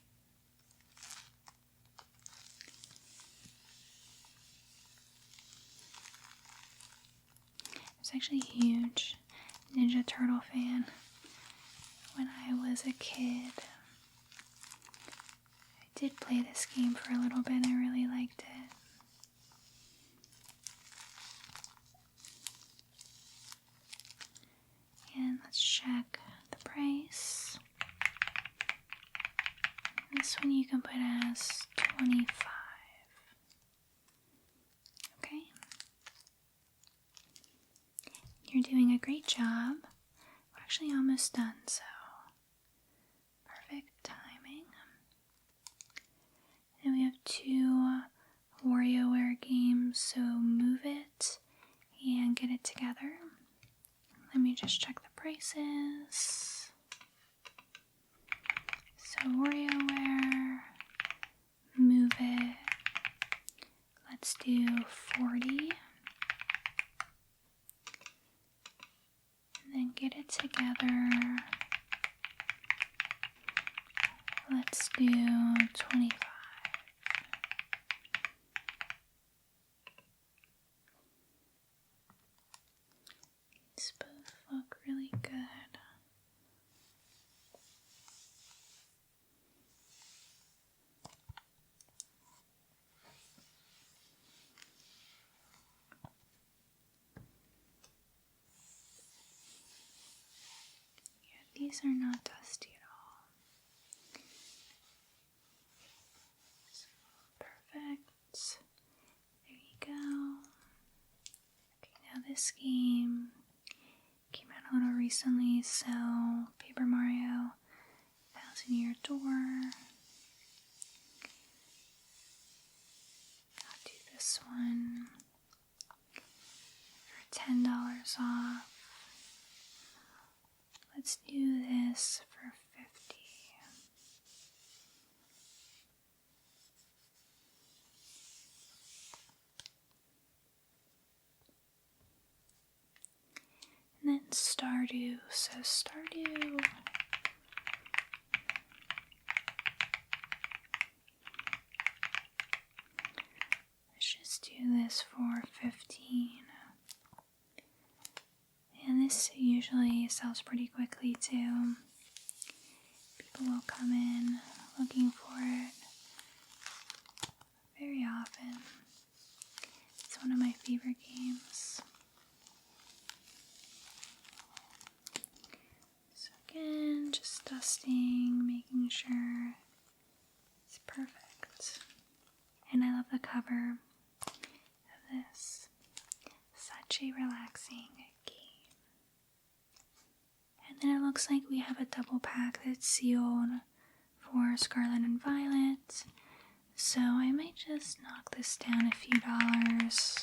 I was actually a huge Ninja Turtle fan when I was a kid. I did play this game for a little bit and I really liked it. And let's check the price. This one you can put as 25. Okay. You're doing a great job. We're actually almost done, so perfect timing. And we have 2 WarioWare games, so Move It and Get It Together. Let me just check the prices. So WarioWare, Move It, let's do 40. And then Get It Together, let's do 25. These both look really good. Yeah, these are not dusty at all. So, perfect. There you go. Okay, now this game came out a little recently, so Paper Mario 1000-Year Door. I'll do this one for $10 off. Let's do this for $50. And then Stardew. So Stardew, let's just do this for $15. And this usually sells pretty quickly too. People will come in looking for it very often. It's one of my favorite games. So again, just dusting, making sure it's perfect. And I love the cover of this. Such a relaxing game. And then it looks like we have a double pack that's sealed for Scarlet and Violet. So I might just knock this down a few dollars.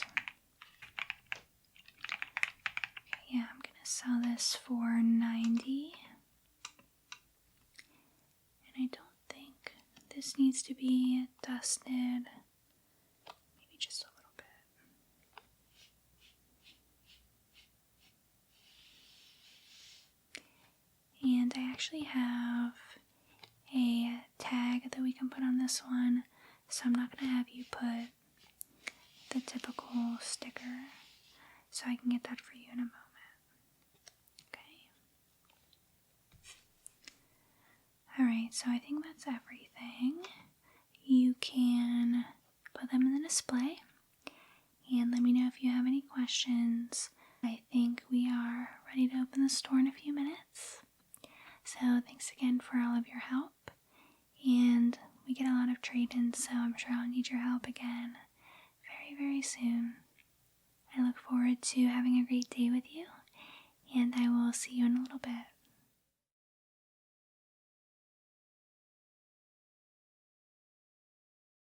Okay, yeah, I'm gonna sell this for $90. And I don't think this needs to be dusted. Maybe just a little bit. And I actually have a tag that we can put on this one, so I'm not going to have you put the typical sticker, so I can get that for you in a moment. Okay. Alright, so I think that's everything. You can put them in the display and let me know if you have any questions. I think we are ready to open the store in a few minutes. So thanks again for all of your help. And we get a lot of trade-ins, so I'm sure I'll need your help again very, very soon. I look forward to having a great day with you, and I will see you in a little bit.